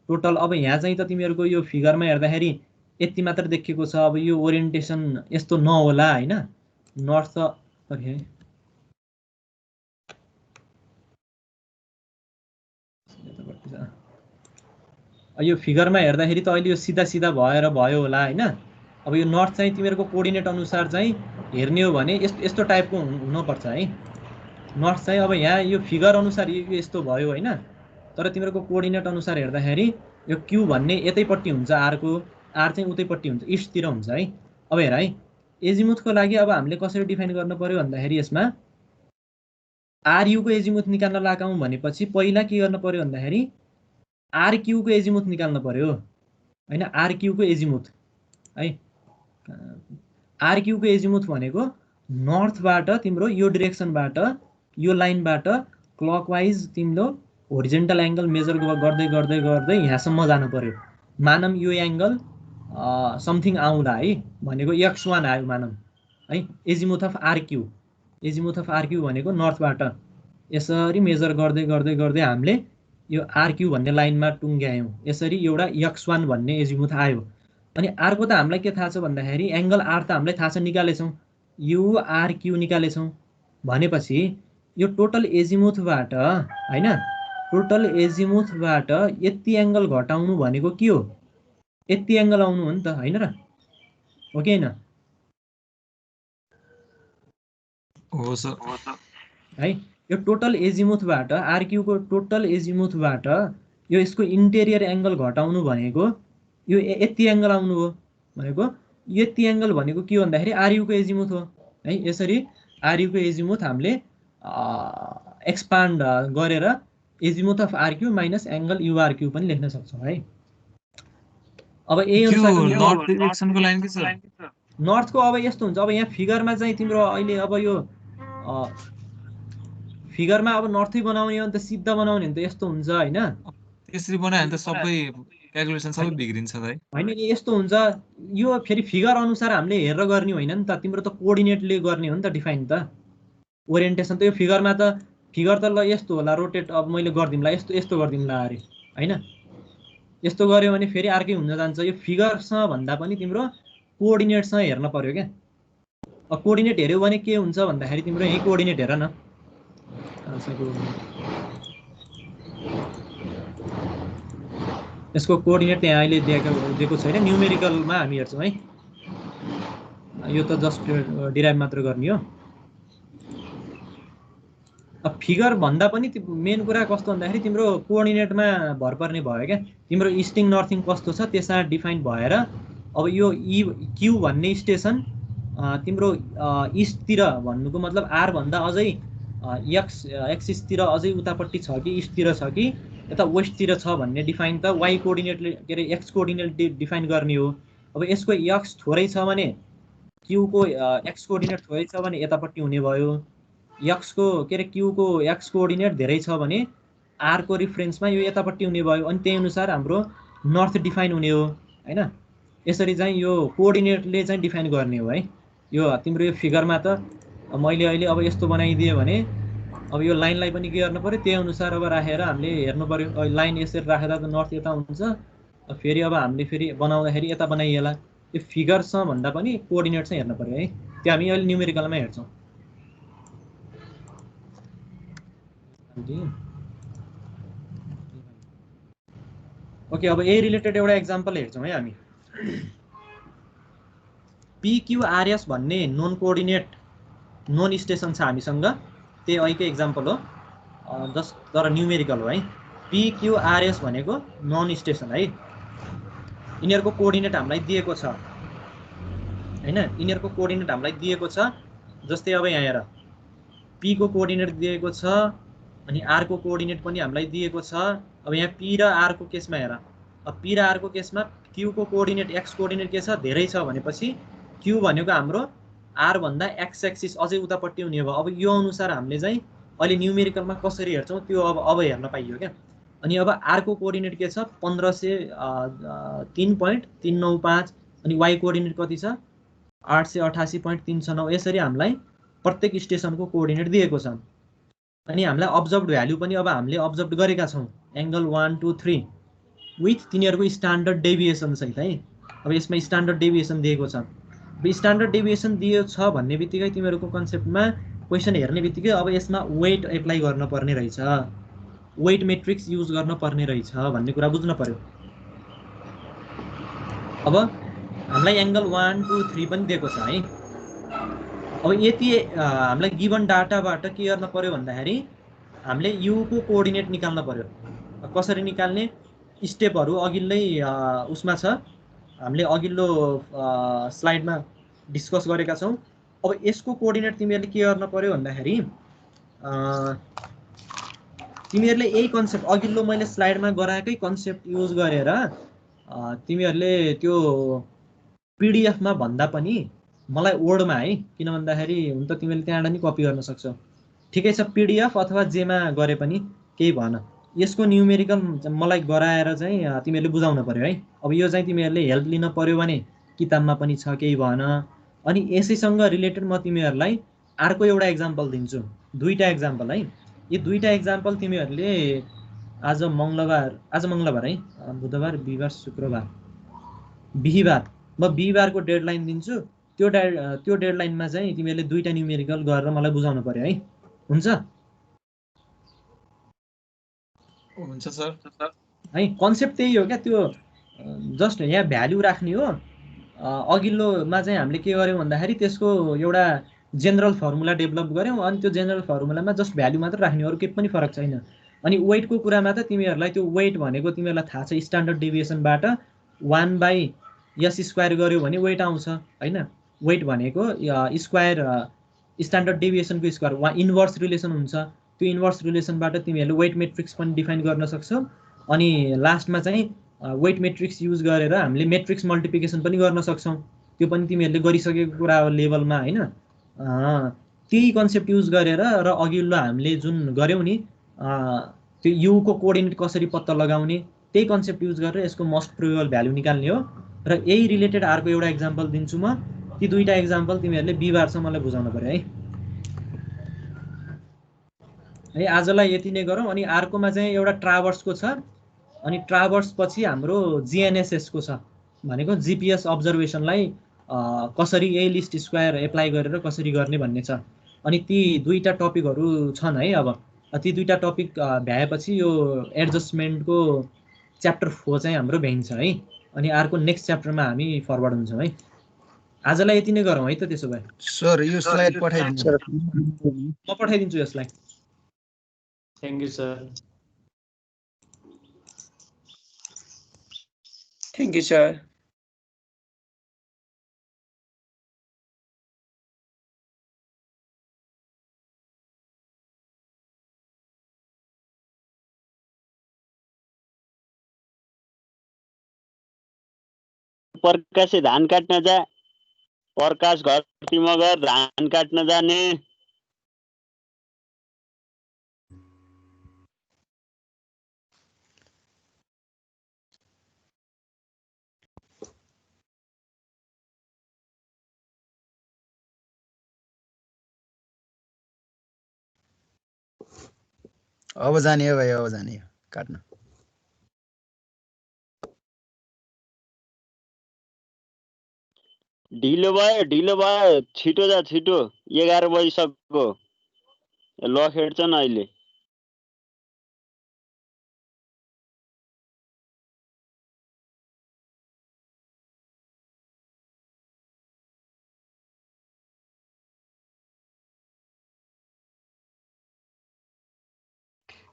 टोटल। अब यहाँ चाहिँ त तिमीहरुको यो फिगरमा हेर्दाखेरि यति मात्र देखिएको छ। अब यो ओरिएन्टेसन यस्तो नहोला हैन। नर्थ ओके यो फिगरमा हेर्दाखेरि त अहिले यो सिधा सिधा भएर भयो होला हैन। अब यो नर्थ चाहिँ तिमीहरुको कोअर्डिनेट अनुसार चाहिँ हेर्ने हो भने यस्तो टाइपको हुनुपर्छ है नर्थ चाहिँ। अब यहाँ यो फिगर अनुसार यो यस्तो भयो हैन, तर तिमीहरुको कोअर्डिनेट अनुसार हेर्दाखेरि यो क्यू भन्ने यतैपट्टि हुन्छ, आर को आर चाहिँ उतैपट्टि हुन्छ, इस्टतिर हुन्छ है। अब हेर है, एजिमुथको लागि अब हामीले कसरी डिफाइन गर्न पर्यो भन्दाखेरि यसमा आरयुको एजिमुथ निकाल्न लगाऊँ भनेपछि पहिला के गर्न पर्यो भन्दाखेरि आरक्यूको एजिमुथ निकाल्न पर्यो हैन। आरक्यूको एजिमुथ है, आरक्यूको एजिमुथ भनेको नर्थबाट तिम्रो यो डिरेक्सनबाट यो लाइनबाट क्लकवाइज तिम्रो होरिजेन्टल एंगल मेजर गर्दै गर्दै गर्दै यहाँसम्म जानु पर्यो। मानम यो एंगल समथिङ आउँला है भनेको x1 आयो मानम है। Azimuth of RQ, azimuth of RQ भनेको नर्थबाट यसरी मेजर गर्दै गर्दै गर्दै हामीले यो आरक्यू भन्ने लाइनमा टुङ्ग्यायौँ। यसरी एउटा x1 भन्ने एजिमुथ आयो। अनि अर्को त हामीलाई के थाहा छ भन्दाखेरि एंगल आर त हामीलाई थाहा छ, निकालेछौँ, युआरक्यू निकालेछौँ भनेपछि यो टोटल एजिमुथबाट हैन, टोटल एजिमुथबाट यति एंगल घटाउनु भनेको के हो, यति एंगल आउनु हो नि त हैन र, हो कि हैन?
हो सर
है यो टोटल एजिमुथबाट आरक्यूको टोटल एजिमुथबाट यो यसको इन्टेरियर एंगल घटाउनु भनेको यो यति एंगल आउनु हो भनेको यति एंगल भनेको के हो भन्दाखेरि आरयुको एजिमुथ हो है। यसरी आरयुको एजिमुथ हामीले एक्सपान्ड गरेर azimuth of RQ minus angle युआरक्यू पनि लेख्न सक्छौँ है। अब यही अनुसारको
नर्थ डिरेक्सनको लाइन के छ?
नर्थको अब यस्तो हुन्छ, अब यहाँ फिगरमा चाहिँ तिम्रो अहिले अब यो फिगरमा अब नर्थै बनाउने हो नि त, सिधा बनाउने हो नि त, यस्तो हुन्छ हैन।
त्यसरी बनायो भने त सबै क्याल्कुलेसन सबै बिग्रिन्छ त है।
हैन यस्तो हुन्छ, यो फेरि फिगर अनुसार हामीले हेरेर गर्ने होइन नि त, तिम्रो त कोअर्डिनेटले गर्ने हो नि त डिफाइन त। ओरिएन्टेसन त यो फिगरमा त फिगर त ल यस्तो होला रोटेट, अब मैले गर्दिउँला यस्तो यस्तो गर्दिउँला अरे हैन। यस्तो गर्यो भने फेरि अर्कै हुन जान्छ। यो फिगरसँग भन्दा पनि तिम्रो कोअर्डिनेटसँग हेर्न पर्यो क्या। अब कोअर्डिनेट हेर्यो भने के हुन्छ भन्दाखेरि तिम्रो यही कोअर्डिनेट हेर न, यसको कोअर्डिनेट त्यहाँ अहिले दिएको छैन, न्युमेरिकलमा हामी हेर्छौँ है। यो त जस्ट डिराइभ मात्र गर्ने हो। अब फिगर भन्दा पनि मेन कुरा कस्तो भन्दाखेरि तिम्रो कोअर्डिनेटमा भर पर्ने भयो क्या। तिम्रो इस्टिङ नर्थिङ कस्तो छ त्यसमा डिफाइन भएर अब यो क्यू भन्ने स्टेसन तिम्रो इस्टतिर भन्नुको मतलब आर भन्दा अझै एक्सिसतिर अझै उतापट्टि छ कि इस्टतिर छ कि यता वेस्टतिर छ भन्ने डिफाइन त वाइ कोअर्डिनेटले के अरे एक्स कोअर्डिनेट डिफाइन गर्ने हो। अब यसको एक्स थोरै छ भने क्यूको एक्स कोअर्डिनेट थोरै छ भने यतापट्टि हुने भयो, एक्सको के अरे क्यूको एक्स कोअर्डिनेट धेरै छ भने आरको रिफरेन्समा यो यतापट्टि हुने भयो। अनि त्यही अनुसार हाम्रो नर्थ डिफाइन हुने हो हैन। यसरी चाहिँ यो कोअर्डिनेटले चाहिँ डिफाइन गर्ने हो है। यो तिम्रो यो फिगरमा त मैले अहिले अब यस्तो बनाइदिएँ भने अब यो लाइनलाई पनि के गर्नु पर्यो, त्यही अनुसार अब राखेर हामीले हेर्नु पर्यो। लाइन यसरी राखेर त नर्थ यता हुन्छ, फेरि अब हामीले फेरि बनाउँदाखेरि यता बनाइएला। यो फिगरसँग भन्दा पनि कोअर्डिनेट चाहिँ हेर्नु पर्यो है। त्यो हामी अहिले न्युमेरिकलमा हेर्छौँ। ओके, अब यही रिलेटेड एउटा एक्जाम्पल हेर्छौँ है हामी। पिक्युआरएस भन्ने नोन कोअर्डिनेट नोन स्टेसन छ हामीसँग, त्यही अहिलेकै एक्जाम्पल हो, जस्ट तर न्युमेरिकल हो है। पिक्युआरएस भनेको नन स्टेसन है। यिनीहरूको कोअर्डिनेट हामीलाई दिएको छ हैन, यिनीहरूको कोअर्डिनेट हामीलाई दिएको छ। जस्तै अब यहाँ हेर, पी को कोअर्डिनेट दिएको छ अनि आर को कोअर्डिनेट पनि हामीलाई दिएको छ। अब यहाँ पी र आर को केसमा हेर, अब पी र आर को केसमा क्यू को कोअर्डिनेट एक्स कोअर्डिनेट के छ, धेरै छ भनेपछि क्यू भनेको हाम्रो आर भन्दा एक्स एक्सिस अझै उतापट्टि हुने भयो। अब यो अनुसार हामीले चाहिँ अहिले न्युमेरिकलमा कसरी हेर्छौँ त्यो अब हेर्न पाइयो क्या। अनि अब आर को कोअर्डिनेट के छ 1503.395 अनि वाइ कोअर्डिनेट कति छ 888.369। यसरी हामीलाई प्रत्येक स्टेसनको कोअर्डिनेट दिएको छ। अनि हामीलाई अब्जर्भड भ्यालु पनि अब हामीले अब्जर्भ गरेका छौँ, एंगल 1 2 3 विथ तिनीहरूको स्ट्यान्डर्ड डेभिएसन सहित है। अब यसमा स्ट्यान्डर्ड डेभिएसन दिएको छ। अब स्ट्यान्डर्ड डेभिएसन दिएको छ भन्ने बित्तिकै तिमीहरूको कन्सेप्टमा क्वेसन हेर्ने बित्तिकै अब यसमा वेट एप्लाई गर्न पर्ने रहेछ, वेट मेट्रिक्स युज गर्न पर्ने रहेछ भन्ने कुरा बुझ्न पर्यो। अब हामीलाई एंगल 1 2 3 पनि दिएको छ है। अब यति हामीलाई गिभन डाटाबाट के गर्न पर्यो भन्दाखेरि हामीले यु को कोअर्डिनेट निकाल्न पर्यो। कसरी निकाल्ने स्टेपहरू अघिल्लै उसमा छ, हामीले अघिल्लो स्लाइडमा डिस्कस गरेका छौँ। अब यसको कोअर्डिनेट तिमीहरूले के गर्न पर्यो भन्दाखेरि तिमीहरूले यही कन्सेप्ट अघिल्लो मैले स्लाइडमा गराएकै कन्सेप्ट युज गरेर तिमीहरूले त्यो पिडिएफमा भन्दा पनि मलाई वर्डमा है, किन भन्दाखेरि हुन त तिमीले त्यहाँबाट नि कपी गर्न सक्छौ। ठिकै छ, पिडिएफ अथवा जेमा गरे पनि केही भएन। यसको न्युमेरिकल मलाई गराएर चाहिँ तिमीहरूले बुझाउन पर्यो है। अब यो चाहिँ तिमीहरूले हेल्प लिन पर्यो भने किताबमा पनि छ, केही भएन। अनि यसैसँग रिलेटेड म तिमीहरूलाई अर्को एउटा एक्जाम्पल दिन्छु, दुईटा एक्जाम्पल है। यी दुईटा एक्जाम्पल तिमीहरूले आज मङ्गलबार है, बुधबार, बिहिबार, शुक्रबार, बिहिबार, म बिहिबारको डेडलाइन दिन्छु। त्यो डेडलाइनमा चाहिँ तिमीहरूले दुईटा न्युमेरिकल गरेर मलाई बुझाउनु पर्यो है। हुन्छ
हुन्छ सर
है। कन्सेप्ट त्यही हो क्या, त्यो जस्ट यहाँ भ्याल्यु राख्ने हो। अघिल्लोमा चाहिँ हामीले के गर्यौँ भन्दाखेरि त्यसको एउटा जेनरल फर्मुला डेभलप गऱ्यौँ, अनि त्यो जेनरल फर्मुलामा जस्ट भ्याल्यु मात्र राख्ने हो, अरू केही पनि फरक छैन। अनि वेटको कुरामा त तिमीहरूलाई त्यो वेट भनेको तिमीहरूलाई थाहा छ, स्ट्यान्डर्ड डेभिएसनबाट 1/s² गर्यो भने वेट आउँछ होइन। वेट भनेको स्क्वायर स्ट्यान्डर्ड डेभिएसनको स्क्वायर इन्भर्स रिलेसन हुन्छ। त्यो इन्भर्स रिलेसनबाट तिमीहरूले वेट मेट्रिक्स पनि डिफाइन गर्न सक्छौ। अनि लास्टमा चाहिँ वेट मेट्रिक्स युज गरेर हामीले मेट्रिक्स मल्टिप्लिकेसन पनि गर्न सक्छौँ। त्यो पनि तिमीहरूले गरिसकेको कुरा हो लेभलमा होइन। त्यही कन्सेप्ट युज गरेर र अघिल्लो हामीले जुन गऱ्यौँ नि त्यो युको कोअर्डिनेट कसरी पत्ता लगाउने, त्यही कन्सेप्ट युज गरेर यसको मोस्ट प्रोबेबल भ्यालु निकाल्ने हो। र यही रिलेटेड अर्को एउटा एक्जाम्पल दिन्छु म। ती दुईटा एक्जाम्पल तिमीहरूले बिहिबारसम्म मलाई बुझाउनु पर्यो है। आजलाई यति नै गरौँ। अनि अर्कोमा चाहिँ एउटा ट्राभर्सको छ, अनि ट्राभर्स पछि हाम्रो जिएनएसएसको छ, भनेको जिपिएस अब्जर्भेसनलाई कसरी यही लिस्ट स्क्वायर एप्लाई गरेर कसरी गर्ने भन्ने छ। अनि ती दुईटा टपिकहरू छन् है। अब ती दुईटा टपिक भ्याएपछि यो एडजस्टमेन्टको च्याप्टर 4 चाहिँ हाम्रो भ्याइन्छ है। अनि अर्को नेक्स्ट च्याप्टरमा हामी फरवर्ड हुन्छौँ है। आजलाई यति नै गरौँ है त। त्यसो भए
सर यो स्लाइड पठाइदिनु।
म पठाइदिन्छु यसलाई।
Thank you sir.
Thank you sir.
प्रकाशे धान काट्न जा, प्रकाश घरती मगर धान काट्न जाने।
अब जाने हो भाइ, अब जाने हो काट्न।
ढिलो भयो, छिटो जा छिटो। 11 बजिसक्यो, ल खेड्छन् अहिले।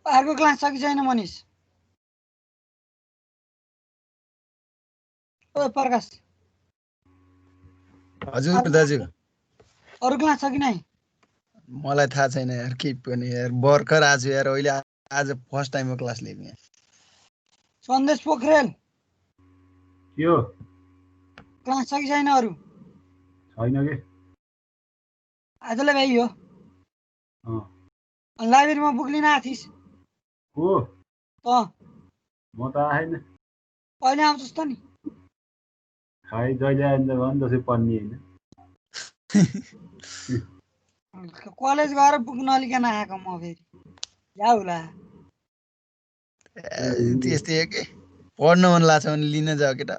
अर्को क्लास छ कि छैन मनिष? ओ प्रकाश
हजुर दाजु,
अरू क्लास छ कि नै?
मलाई थाहा छैन यार, के पनि यार भर्खर आज यार अहिले आज फर्स्ट टाइम क्लास लिएको यहाँ।
सन्देश पोखरेल
यो
क्लास छ कि छैन अरू?
छैन के
आजलाई भाइ हो। लाइब्रेरीमा बुक लिन आएको थिइस्?
हो
म
त आएन।
अहिले आउँछस् त नि?
खै जहिले आइन्छ भने जसै पढ्ने होइन।
कलेज गएर बुक नलिकन आएको म फेरि जाउला।
त्यस्तै हो के, पढ्न मन लाग्छ भने लिन जाऊ केटा।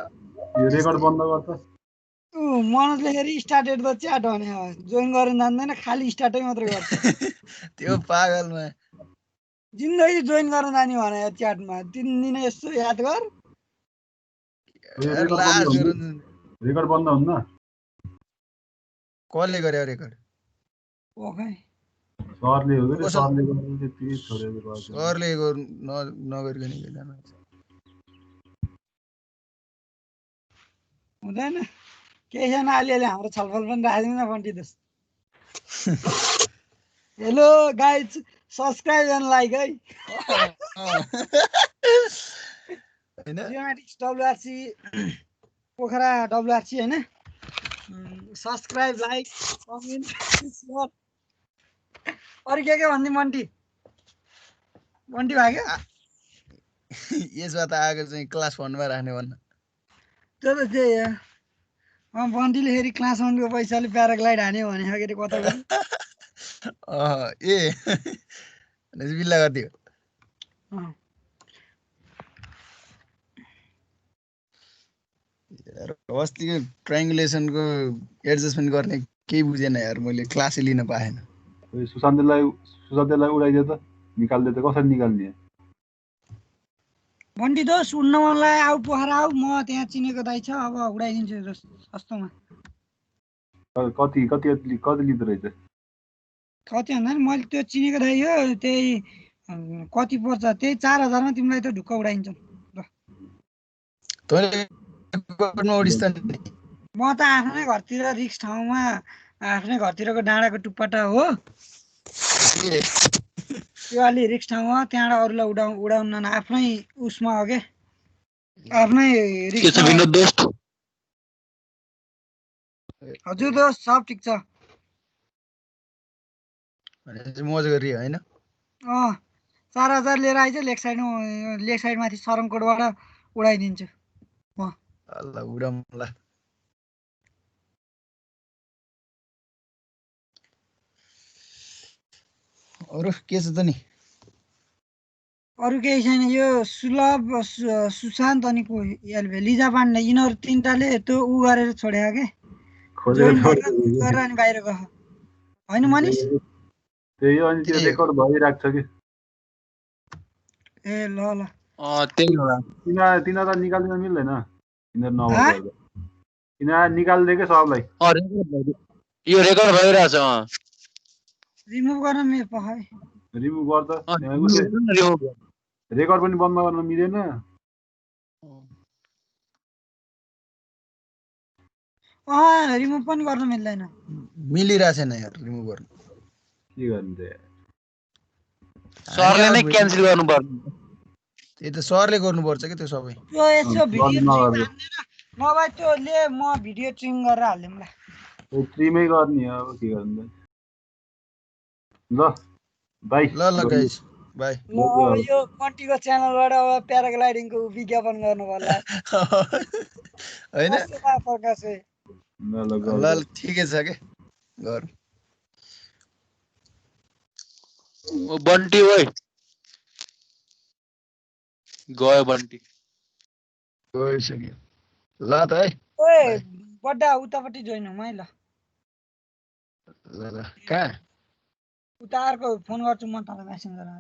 यो रेकर्ड बन्द गर्छ।
मनोजले फेरि स्टार्टेड द च्याट भने जोइन गर्न जान्दैन, खालि स्टार्टै मात्रै गर्छ।
त्यो पागलमा
जिन्दगी जोइन गर्न जाने भने च्याटमा 3 दिन यसो याद गर।
रेकर्ड बन्द हुन्न।
कसले गर्यो रेकर्ड?
ओके
सरले हो के सरले गर्नु त्यति छोडेको गर्छ।
सरले नगरिकन के जानु।
हुँदैन केही छैन अलिअलि हाम्रो छलफल पनि राखिदिउँ न बन्टी दोस्त hello guys subscribe and like है
होइन
जियोमेट्रिक्स WRC पोखरा WRC होइन सब्सक्राइब लाइक कमेन्ट सेयर अरू के भन्दै बन्टी भाग्यो
यसमा त आएको चाहिँ क्लास 1 मा राख्ने भन्न
त्यो त त्यही हो बन्टीले फेरि क्लास 1 को पैसाले प्याराग्लाइड हान्यो भने के अरे कता गयो
ए भनेपछि बिल्ला गरिदियो अस्तिको ट्रायङ्गुलेसनको एडजस्टमेन्ट गर्ने केही बुझेन यार मैले क्लासै लिन पाएन
सुशान्तलाई उडाइदियो त निकाल्दियो त कसरी निकाल्ने
बन्टी दोस्त उड्न मन लाग्यो आऊ पोखरा आऊ म त्यहाँ चिनेको दाइ छ अब उडाइदिन्छु दोस्त सस्तोमा
कति लिँदो रहेछ
कति भन्दा नि मैले त्यो चिनेको दाइ हो त्यही कति पर्छ त्यही 4000 मा तिमीलाई त ढुक्क उडाइन्छ ल म त आफ्नै घरतिर रिक्स ठाउँमा आफ्नै घरतिरको डाँडाको टुप्पाटा हो त्यो अलि रिक्स ठाउँमा त्यहाँबाट अरूलाई उडाउन आफ्नै उसमा हो के आफ्नै रिक्स हजुर दोस्त सब ठिक छ
मजा गरियो होइन
4000 लिएर आइज लेग साइडमाथि सरङकोटबाट उडाइदिन्छु म
ल उडाउँला अरु के छ त नि
अरु केही छैन यो सुलभ सुशान्त अनि को लिजा पाण्डे यिनीहरू तीनटाले त्यो उ गरेर छोड्या के गरेर अनि बाहिर गयो हैन मनिष
त्यही हो अनि त्यो रेकर्ड भइराख्छ कि
ए ल ल
त्यही हो
तिनीहरूलाई निकाल्न मिल्दैन तिनीहरू नभएको तिनीहरू निकाल्दै के सबलाई
यो रेकर्ड भइरहेछ
रिमुभ गर्न मिल्छ है
रिमुभ गर्दा रेकर्ड पनि बन्द गर्न मिलेन
रिमुभ पनि गर्न मिल्दैन
मिलिरहेछ छैन यार रिमुभ गर्न
के गर्ने
सरले नै क्यान्सल गर्नुपर्छ
त्यही त सरले गर्नुपर्छ के त्यो सबै
त्यो यसो भिडियो नभए त्यो ले म भिडियो ट्रिम गरेर हाल्दिम ल
ट्रिमै गर्ने अब के गर्ने ल बाइ
ल गाइस बाइ
ल अब यो कन्टीको च्यानलबाट अब प्याराग्लाइडिङको विज्ञापन गर्नु पर्ला
हैन
प्रकाश
ल ठिकै छ के गर
बन्टी ओइ गयो बन्टी
गइसक्यो ल त है
ओए बड्डा उतापट्टि जोइन हौ है ल
ल कहाँ
उता अर्को फोन गर्छु म तँलाई मेसेन्जरमा